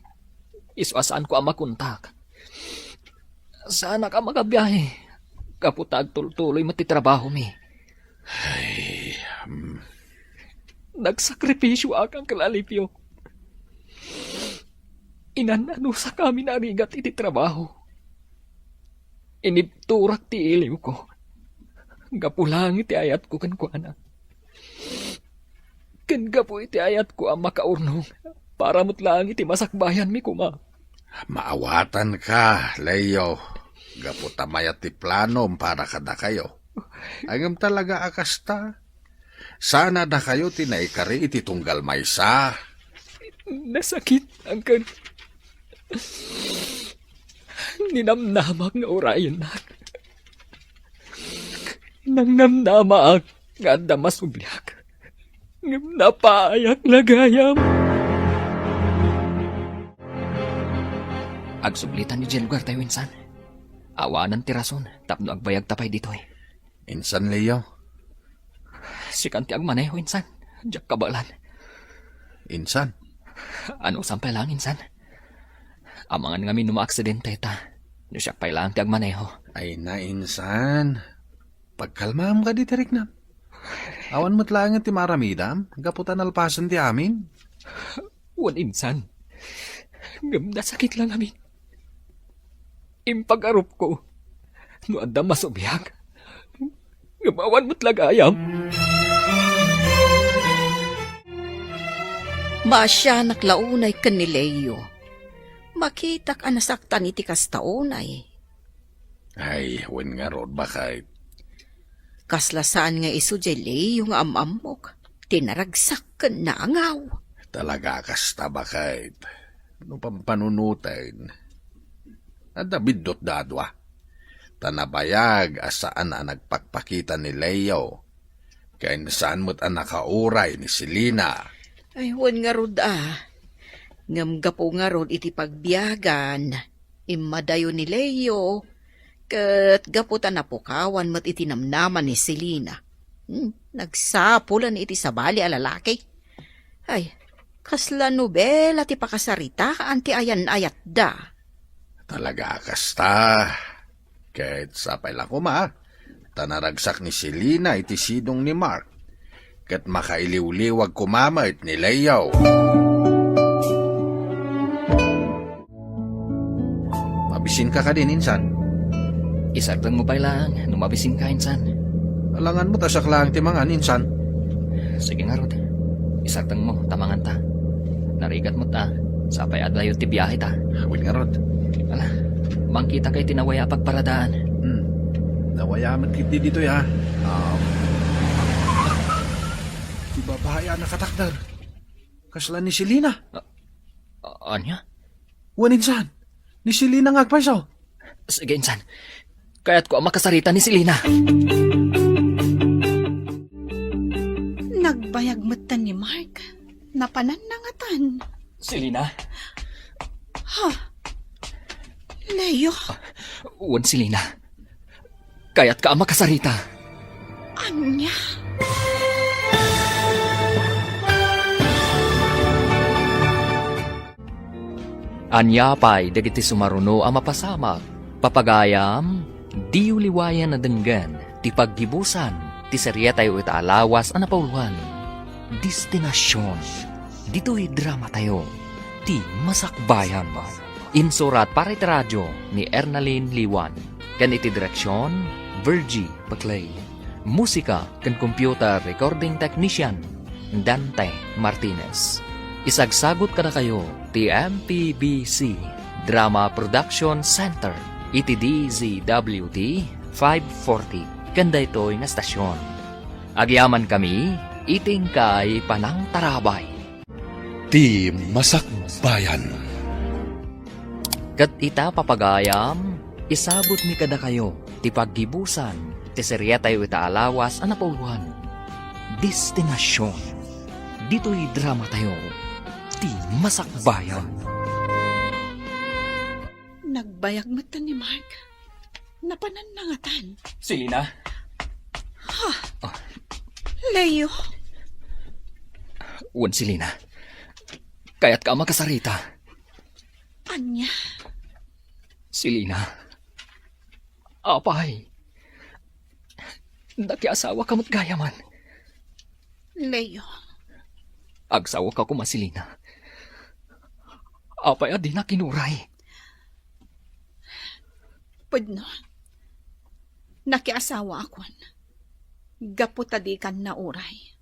Iswasaan ko ang makuntak. Sana ka magabiyahe. Kaputag tultuloy matitrabaho mi. Nagsakripisyo akang kalalipyo. Inanano sa kami narigat iti trabaho. Inibturak ti iliw ko. Gapulang iti ayat ko kan kuana. Ken gapu iti ayat ko ang makaurnong para mutlang iti masakbayan mi kuma. Maawatan ka, Leo. Gapu tamayat ti planom para kada kayo. Angam talaga akasta. Sana na kayo tinaikari iti tunggal maysa. Nasakit ang kan... Ninamnamak nga orayon na. Nang namnamaak nga anda masublyak. Ngam napaayak lagayam. Agsublitan ni Jen lugar tayo insan. Awanan ti rason, tapno agbayag tapay dito eh. Insan, Leo? Si kanti agmaneho insan, jak kabalan. Insan? Ano sampay lang insan? Amangan nga minuma-aksidente ta. Nusyak pay lang ti agmaneho. Ay na, insan. Pagkalmam ka di tirik na. Awan mo't lang ti maramidam, gaputan alpasan ti amin. Wan insan. Gamda sakit lang amin. Impag-arup ko. No anda masubyak. Gamawan mo't lagayam. Masya naklaunay kan ni Leo. Makitak anasaktan iti kastaunay. Ay, wen nga rod bakit? Kaslasaan nga iso jay Leo nga amamok. Tinaragsak kan na angaw. Talaga kasta bakit? No pampanunutin. Ada bidot dadwa. Tanabayag asaan na nagpakpakita ni Leo. Kaya saan mo't ang nakauray ni Selena. Ay, wan nga rod Ngamgapo nga rod iti pagbiyagan. Imadayo ni Leo. Kat gaputan na pukawan mat iti namnaman ni Selena. Nagsapulan iti sabali a lalaki. Ay, kasla nobela ti pakasarita anti ayan ayat da. Talaga kasta. Kahit sapay lang kuma, tanaragsak ni Selena iti sidong ni Mark. Kat makailiw-liwag kumamait ni Leo. Mabisin ka din, insan. Isagdang mo pa'y lang, numabisin ka, insan. Alangan mo tasak lang ti mga insan. Sige nga, Rod. Isagdang mo, tamangan ta. Narigat mo ta, sapay adayo ti biyahe ta. Hawin nga, Rod. Ala, mangkita kay tinawaya pagparadaan. Nawayaman kiti dito ya. Di ba bahaya nakatakdar? Kasla ni Selena. Anya? Wan insan, ni Selena ngagpaysaw. Sige, insan. Kaya't ko ang makasarita ni Selena. Nagbayagmatan ni Mark. Napananangatan. Selena? Ha? Leo? Wan Selena. Kaya't ka ang makasarita. Anya? Anya pa'y dagiti sumaruno ang mapasamak. Papagayam, di uliwayan na denggan. ti paggibusan, ti serya tayo itaalawas ang napawluhan. Destinasyon, dito'y drama tayo, ti Masakbayan. Insurat para iti radyo ni Ernalyn Liwan. Kan iti direksyon, Virgie Paclay. Musika kan computer recording technician, Dante Martinez. Isagsagot ka na kayo, ti MPBC Drama Production Center, iti DZWT 540, kanda ito'y nga stasyon. Agyaman kami, iting kay Panang Tarabay. Ti Masakbayan. Kat ita papagayam, isabot mi kada kayo, ti paggibusan, ti serya tayo itaalawas ang napawluhan. Destinasyon, dito'y drama tayo, ti Masakbayan. Nagbayag mata ni Mark. Napananangatan. Selina? Leo, Uwan Selina. Kaya't ka makasarita. anya, Selina. Apay. Daki asawa ka mo't gayaman. Leo, Agsawa ka kuma Selina. Apay adi na kinuray. pudno. Nakiasawa akon. Gaputadikan na uray.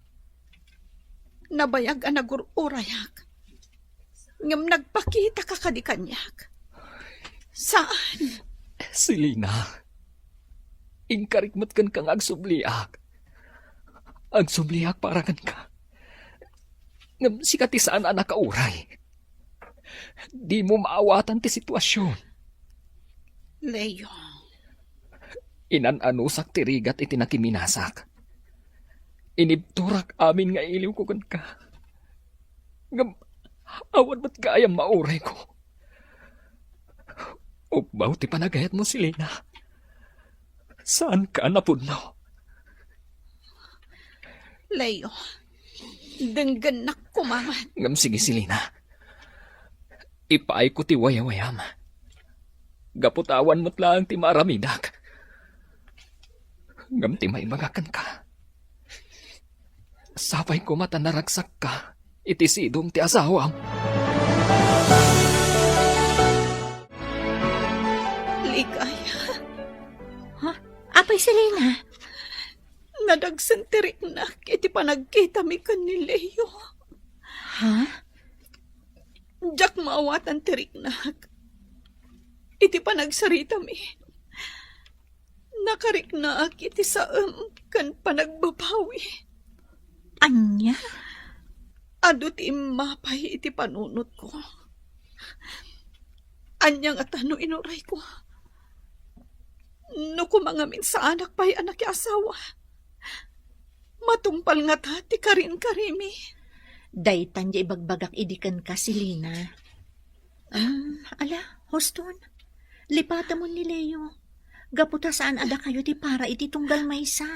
Nabayag ang nagururayak. Ngam nagpakita ka kadikanyak. Saan? Selina. Ingkarikmat kan kang agsubliak. Agsubliak para kan ka. Ngam sikatisaan anak kauray. Di mo maawatan ti sitwasyon. Leo, Inan-anusak tirigat iti nakiminasak. Inibturak amin nga iliw ko kan ka. Ngam, awan ba't kayang mauray ko? Ukbaw ti panagayat mo, Selina. Saan ka napudno? Leo, denggan na kumaman. Ngam sige, Selina. Ipaay ko ti wayawayam. Gaputawan mo't lang ti maramidak. Ngam ti maibagakan ka. Sapay ko mata naragsak ka, iti sidong ti asawam. Ligaya, Apay Selina. nadagsan tirik na iti panagkita mi kan ni Leo. Ha? Diyak maawatan tirik na. Iti panagsarita mi. Nakarik na iti saam kan panagbabawi. Anya? Ado ti mapay iti panunot ko. Anyang at ano inuray ko. No kumangamin sa anak pa'y anak yung asawa. Matumpal nga ta ti karin-karimi. Daytan di ibagbagak idikan ka, Selina. Ala, hoston. Lipata mo ni Leo. Gaputa saan ada kayo ti para iti tunggal maysa.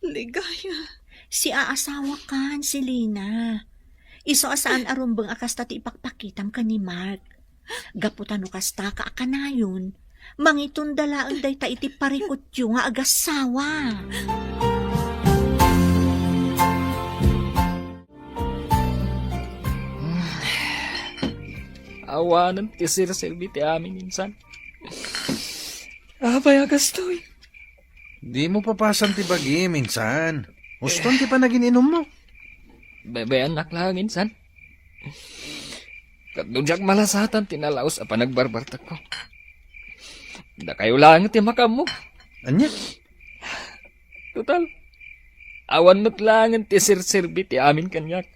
Ligaya. Si aasawa kan, Selina. Iso asaan arumbang akasta ti ipakpakitam ka ni Mark. Gaputan no kasta ka akanayon. Mangitun dalaan day ta iti parikot yung nga agasawa. Awanan ti Sir Selvi ti amin minsan. Abay agastoy. Di mo papasan ti bagi minsan. Uston ti pa naging inom mo. Bebean naklang minsan. Katnudyak malasatan tinalaos apa nagbarbartak ko. Da kayo lang ti makam mo. Anya? Total. Awan mo't lang ti Sir Selvi ti amin kanyak.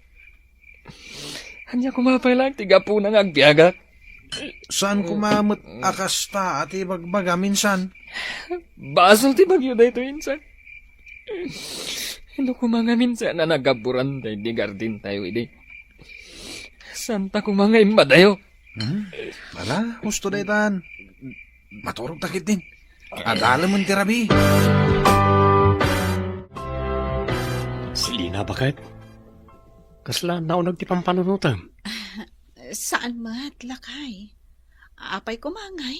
Anya kumapay lang ti gapu nang agbiagak. Saan kumamot akasta at ibagbaga minsan? Basol ti bagyo da ito minsan. Hindi ko mga minsan na nagaburan tayo di gardin tayo idi. Santa ko mga imadayo. Wala, gusto na itan. Maturog takit din. Adala mo tirabi. Selina, bakit? Kasla naunag ti pampanunutam. Saan mat, lakay? Apay kumangay.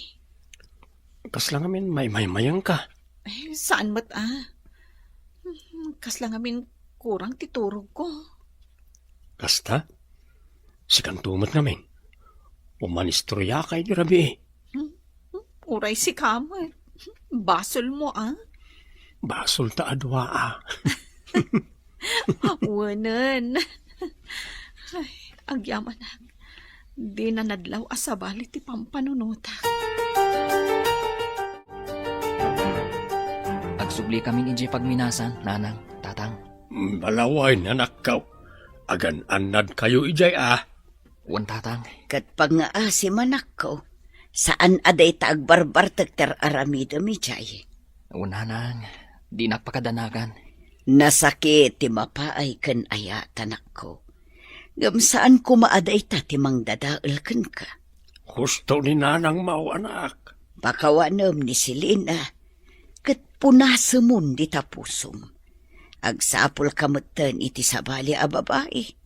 Kasla ngamin may mayang ka. Saan mat Kasla ngamin kurang titurog ko. Kasta? Si kantumat namin. Umanistroya kay di rabi. Uray si Kamat. Basol mo Basol ta adwa Wanan. Ay, agyaman na. Di na nadlaw asabali ti pampanunuta. Agsubli kami ijay pagminasan, nanang, tatang. Balaway na nakaw. Agan anad kayo ijay Wan tatang. Kat si manak ko, saan aday taagbarbar tagter aramida mi jay. Wan nanang, di nakpakadanagan. Nasakit ti mapaay ken aya tanak ko. Ngam saan ko maaday ta ti mangdadaal ken ka. Gusto ni nanang mao anak. Bakawanem ni Silina, ket punasemon di tapusum. Agsapul kamutten iti sabali a babae.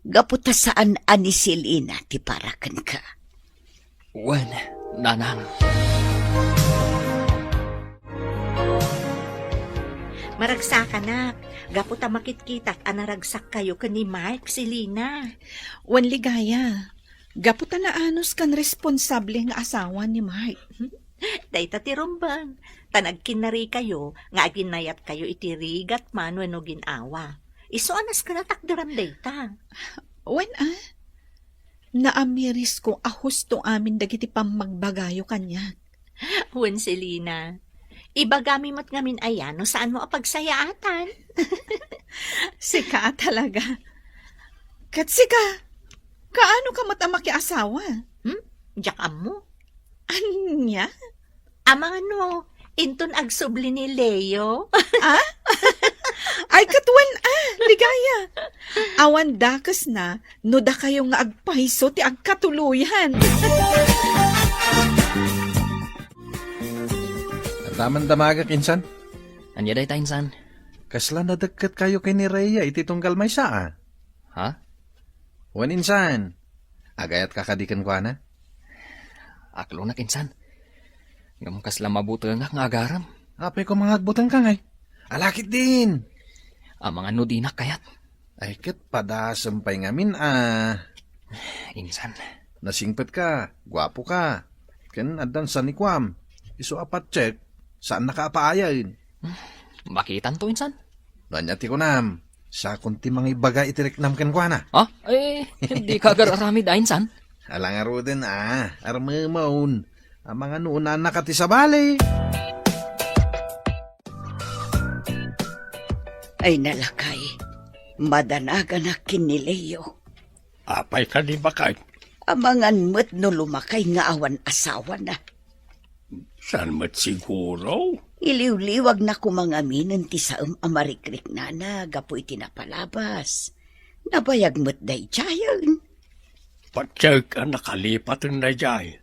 Gaputa saan ani Silina ti paraken ka. Wan, nanang. Maragsak anak. Gaputa makitkitak anaragsak kayo ni Mark, si Lina. Wan ligaya. Gaputa na anos kan responsable nga asawa ni Mark. Dayta ti rumbang. Tanagkinari kayo, nga aginayat kayo itirigat man wenno ginawa. Iso anas ka natakdaram dayta. Wan naamiris ko ahusto amin dagiti pamagbagayo kanya. Wen si Lina. Ibagami mo't ngamin ayan, no saan mo apagsayaatan? Sika talaga. Kat sika, kaano ka matamaki asawa? Jakam mo? Anya? Amang ano, inton agsubli ni Leo. Ay katuan ligaya. Awan dakas na, no da kayo nga agpahiso ti agkatuluyan. Daman damaga, kinsan. Anya day ta, insan? Kasla na dagkat kayo kay ni Rhea, iti tunggal may saa. Ha? Wan insan. Agayat kakadikan ko na. Aklo na, kinsan. Ngam kasla mabuto nga agaram. Apay ko mga agbutang ka ngay. Alakit din. Ang mga nudinak kayat. Ay kat padasampay ngamin Insan. Nasingpet ka, gwapo ka. Ken adan sa nikwam. Iso apat check, saan nakapaayain? Makitan to, insan? Nanyati ko nam. Sa kunti mga ibaga itiriknam ken kwa na. Ha? Hindi ka gararami da, insan? Alang aro din armamaun. Ang mga noon na nakati sa bali. Ay nalakay, madanaga na kinileyo. Apay ka di bakay. Amangan mo't no lumakay nga awan asawa na. Saan mat siguro? Iliw-liwag na kumangaminan ti saam amarikrik na gapoy tinapalabas. Nabayag mo't day jayan. Patsag ka nakalipatan na jay.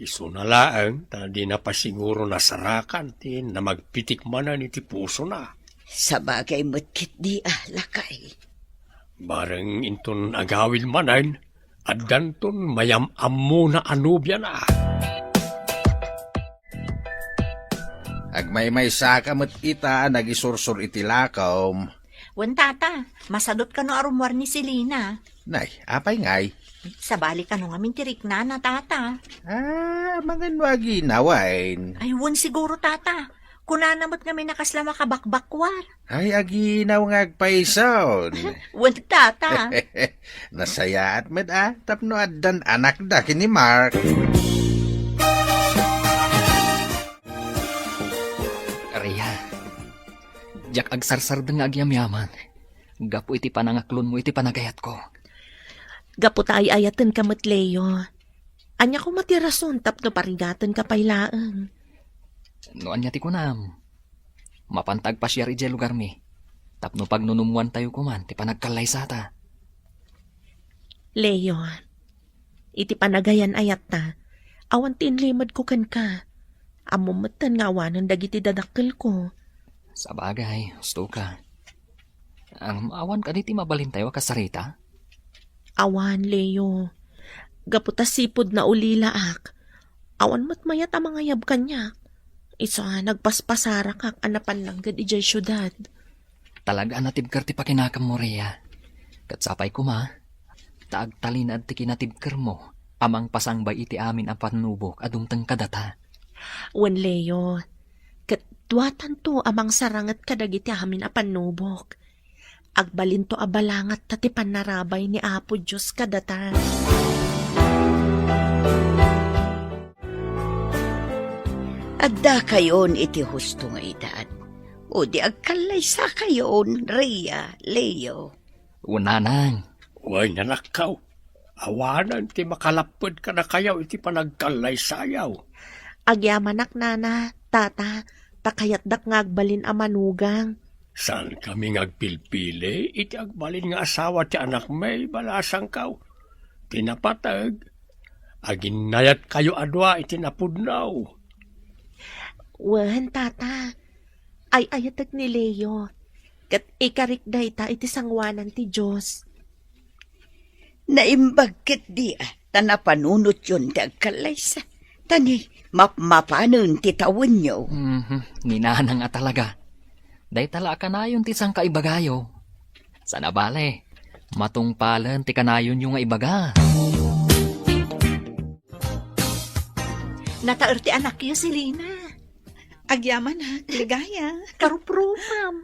Iso na laang, di na pa siguro nasarakan tin na magpitik manan iti puso na. Sa bagay mo't kit di lakay. Barang inton agawil manan, at danton mayam-am mo na anubya na. Agmay-may saka mo't ita nagisursur iti lakaw. Wen tata, masadot ka no arumwar ni Selena. Nay, apay ngay. Sabali ka no ngamin tirik na tata. Mga nwagi nawain. Ay, wen siguro tata. Kunanamot nga may nakasla makabakbakwar. Ay, aginaw nga agpaisaw. Wen tata. Nasaya at med tapno addan anak da kini Mark. Rhea, jak agsarsar nga agyamyaman. Gapo iti panangaklon mo iti panagayat ko. Gapo tayo ayatan ka Leo. Anya ko matirason tapno parigatan ka pailaan. Noan niya ti kunam. Mapantag pa siya iti lugar mi. Tapno pagnunumuan tayo kuman ti panagkalay sata. Leo, iti panagayan ayat ta. Awan tinlimad ko kan ka. Amumatan nga awanan dagiti dadakkel ko. Sa bagay, gusto ka. Ang awan ka niti mabalin tayo kasarita? Awan, Leo. Gaputa sipod na ulilaak. Awan mo't mayat ang mga yab kanya. Iso nagpaspasara kak anapan lang gad ijay syudad. Talaga natibker ti pakinakam mo, Rhea. Katsapay ko ma, taagtalinad ti kinatibker mo, amang pasangbay iti amin ang panubok adumtang kadata. Wan Leo, katduatan to amang sarangat kadagiti amin a panubok. Agbalin to abalangat tati panarabay ni Apo Diyos kadata. Adda kayon iti husto nga edad. O di agkalay sa kayon, Rhea, Leo. Unanang, Uy, nanakaw. Awanan ti makalapod ka na kayaw iti panagkalay sayaw. Agyamanak nana, tata, takayatdak nga agbalin a manugang. Saan kami ngagpilpili, iti agbalin nga asawa ti anak may balasang kaw. Tinapatag, aginayat kayo adwa iti napudnaw. Wan, tata, ay ayatag ni Leo. Kat ikarikday ta iti sangwanan ti Diyos. Naimbagkit di tanapanunot yun ti agkalay sa. Tani, mapanon ti tawon nyo. ninanang a talaga. Day tala kanayon ti sang kaibagayo. Sana bale, matungpalan ti kanayon yung nga ibaga. Nataer ti anak yu si Lina. Agyaman ha, ligaya. Karuprupam.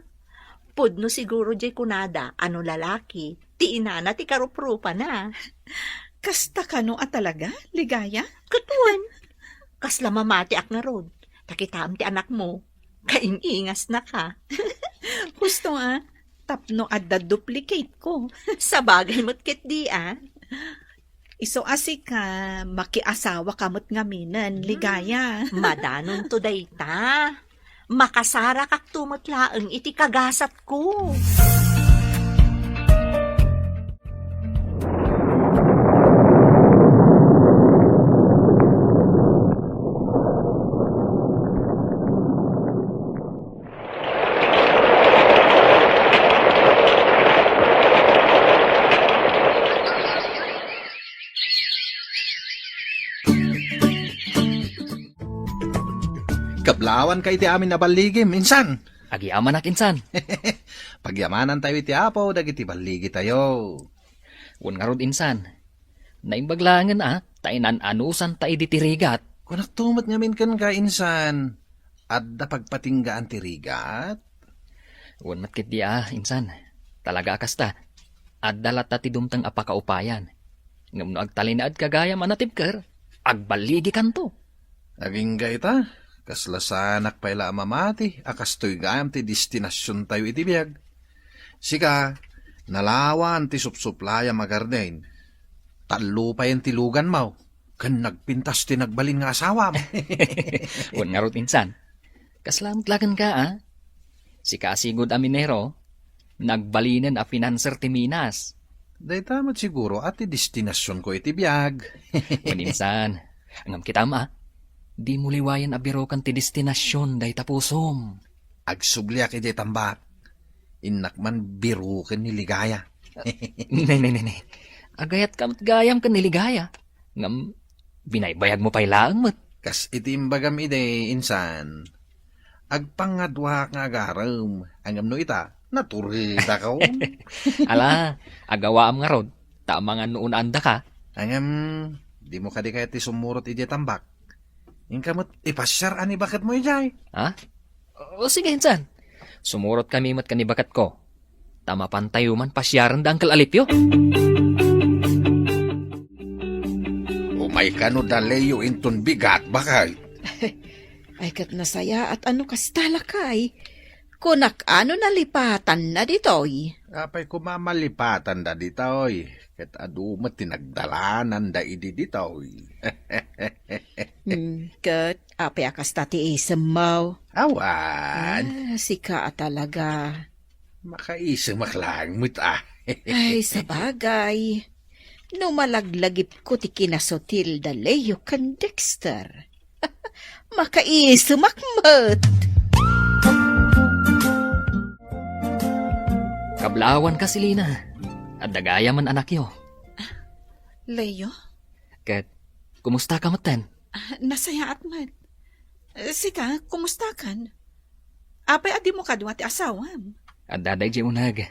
Pudno siguro jay kunada, ano lalaki, ti inana ti karuprupa na. Kasta ka no talaga, ligaya? Katuan. Kasla mamati ak nga rod. Takitam ti anak mo. Kaingingas na ka. Gusto tapno adda duplicate ko. Sa bagay mo't kit di Iso asi ka, makiasawa kamot ngaminan, ligaya. Madanon to dayta. Makasara kak tumutlaang iti kagasat ko. Kablawan kay iti amin na baligim, insan. Agyaman na kinsan. Pagyamanan tayo iti apo, dagiti baligi tayo. Wan nga rod insan. Naimbaglangan tainan anusan ta iditirigat. Kunak tumat ngamin kan ka, insan. Adda pagpatinggaan ti rigat. Wan matkit di insan. Talaga akasta. Addalat ti dumtang apakaupayan. Ngam no agtalinaad kagaya manatibker. Agbaligi kanto. Aging gaita, kaslasanak pa ila mamati, akastoy gayam ti destinasyon tayo iti biyag. Sika, nalawan ti supsuplaya magarden. Talo pa yan ti lugan mo. Kan nagpintas ti nagbalin nga asawa mo. Wan nga rod insan. Kaslamot lagan ka Si kasigod a minero, nagbalinen a finanser ti Minas. Day tamad siguro at ti destinasyon ko iti biyag. Wan insan, angam kita di mo liwayan abirokan ti destinasyon day tapusom. Agsubli aki di tambak. Inakman birukin ni ligaya. Nay. Agayat kamat gayam ka niligaya. Ngam, binaybayag mo pa'y laang mat. Kas itimbagam ide, insan. Agpangadwa nga agaram. Angam no ita, naturida ka. Ala, agawaam nga rod. Tama nga noon anda ka. Angam, di mo kadi kaya ti sumurot ide tambak. Yung kamot, ipasyar ani bakat mo ijay. O sige, insan. Sumurot kami mat kanibakat ko. Tama pantayo man pasyaran da Uncle Alipyo. Umay ka no daleyo inton bigat bakay. Ay kat nasaya at ano kastala kay. Kunak ano nalipatan na ditoy. Apay kumamalipatan da ditoy. Ket adumat tinagdalanan da idi ditoy. Kat apay akasta ti isem mo. Awan. Sika talaga. Makaisang maklang mo't Ay, sa bagay. No malaglagip ko ti kinasotil da Leo kan Dexter. Makaisumakmat. Kablawan ka silina. At dagaya man anak yo. Leo, Ket, kumusta ka maten? nasaya at man. Sika, kumusta kan? Apay adi mo kadwa ti asawam. At daday di unag.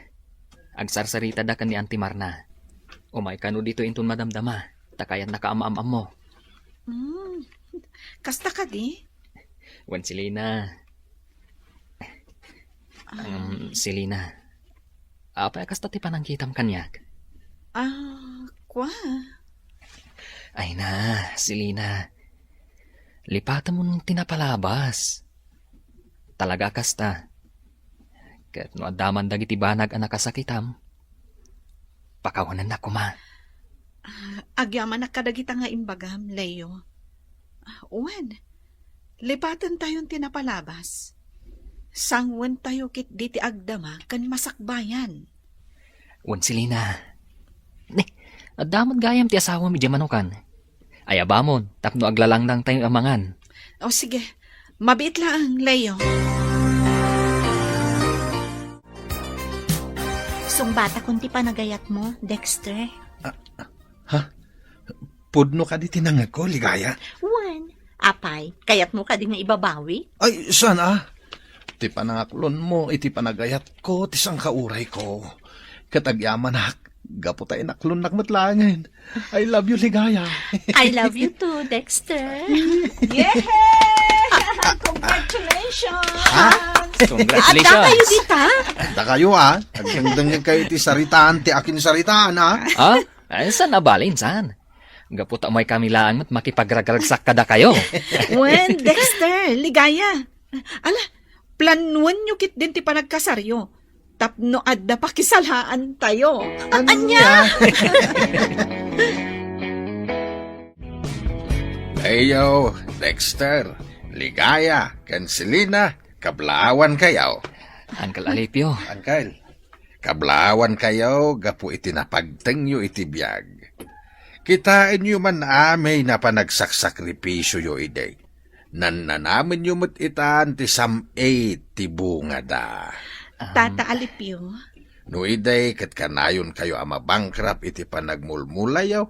Agsarsarita da kan ni Auntie Marna. Umay kano dito intun madamdama. Takayan nakaamam-am mo. Kasta ka di? Wan Selena. Selena. Apay kasta ti panangkitam kanyak. Kwa? Ay na, Selena. Lipatan mo nung tinapalabas. Talaga kasta. Kat no adaman dagiti banag anak kasakitam. Pakawanan na kuma. Agyaman na kadagita nga imbagam, Leo. Uwan, lipatan tayong tinapalabas. Sangwan tayo kit diti agdama kan masakbayan. Wan Selena. Adaman gayam ti asawa mi jamanukan. Ay abamon, tapno aglalang lang tayong amangan. O sige, mabiit lang, Leo. Sungbata kung ti panagayat mo, Dexter. Pudno ka di tinangag ko, Ligaya. Wan, apay, kayat mo ka din nga ibabawi? Ay, sana. Ti panangaklon mo, iti panagayat ko, ti sang kauray ko. Katagyaman gapo tayo naklon nakmatlangin. I love you, Ligaya. I love you too, Dexter. Yay! Congratulations! Congratulations! Adda kayo dita? Anda kayo, Agdangdang kayo ti saritaan, ti akin saritaan, Ay, saan nabalin, saan? Gaputa may kamilaan mo't makipagragragsak kada kayo. Wen, Dexter, Ligaya. Ala, planuan nyo kit din ti panagkasaryo. Tapno adda pa kisalhaan tayo. Anya? Ayo, Dexter, Ligaya, Selena, kablawan kayo. Uncle Alipio. Angkal, kablawan kayo, gapu itinapagtengyo iti biyag. Kitain nyo man amay na panagsakripisyo yo iday. Nananamin nyo mo't itaan ti sam-8 ti bunga da. Tata Alipio. No iday kat kanayon kayo ama bankrupt iti panagmulmulayaw.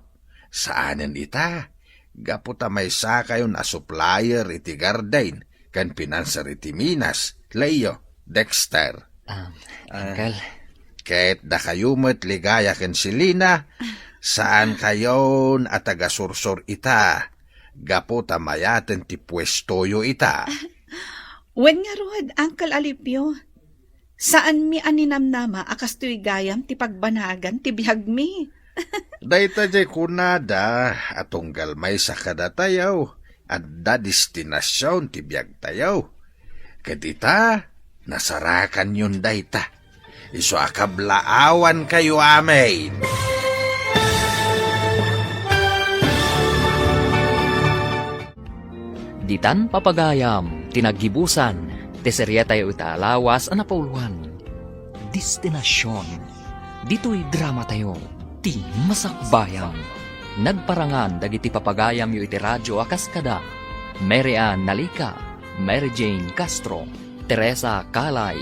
Saanan ita? Gaputa may sa kayo na supplier iti Gardain, kan pinanser iti Minas, Leo, Dexter. Uncle. Ket da kayo mo't Ligaya ken Selena, saan kayon at agasursor ita? Gaputa mayaten ti pwestoyo ita. Wen nga rod, Uncle Alipio. Saan mi aninamnama akas tuy gayam ti pagbanagan ti bihag mi? Dayta jay kunada atunggal may sa kadatayaw at da destinasyon ti biyag tayaw. Kadita, nasarakan yun dayta. Iso akablaawan kayo amay. Ditan papagayam, tinagibusan, teserya tayo itaalawas ang napauluan. Destinasyon. Dito'y drama tayo, ti masakbayam. Nagparangan dagiti papagayam yu iti radyo akas kada. Mary Ann Nalika, Mary Jane Castro, Teresa Calay,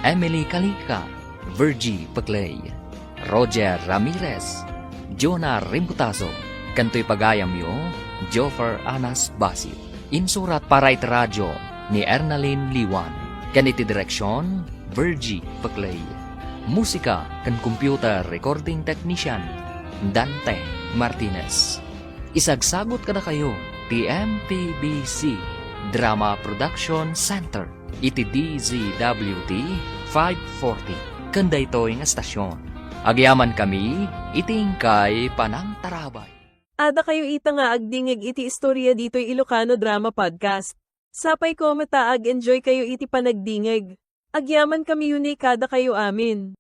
Emily Calika, Virgie Paclay, Roger Ramirez, Jonah Rimbutazo, kanto'y pagayam yu, Joffer Anas Basit. Insurat para iti radyo ni Ernalyn Liwan. Kaniti direksyon, Virgie Paclay. Musika kan computer recording technician, Dante Martinez. Isagsagot kada kayo, TMPBC Drama Production Center. Iti DZWT 540. Kanda ito nga estasyon. Agyaman kami, itingkay panang tarabay. Ada kayo ita nga agdingig iti istorya dito'y Ilocano Drama Podcast. Sapay ko mataag enjoy kayo iti panagdingig. Agyaman kami yun kada kayo amin.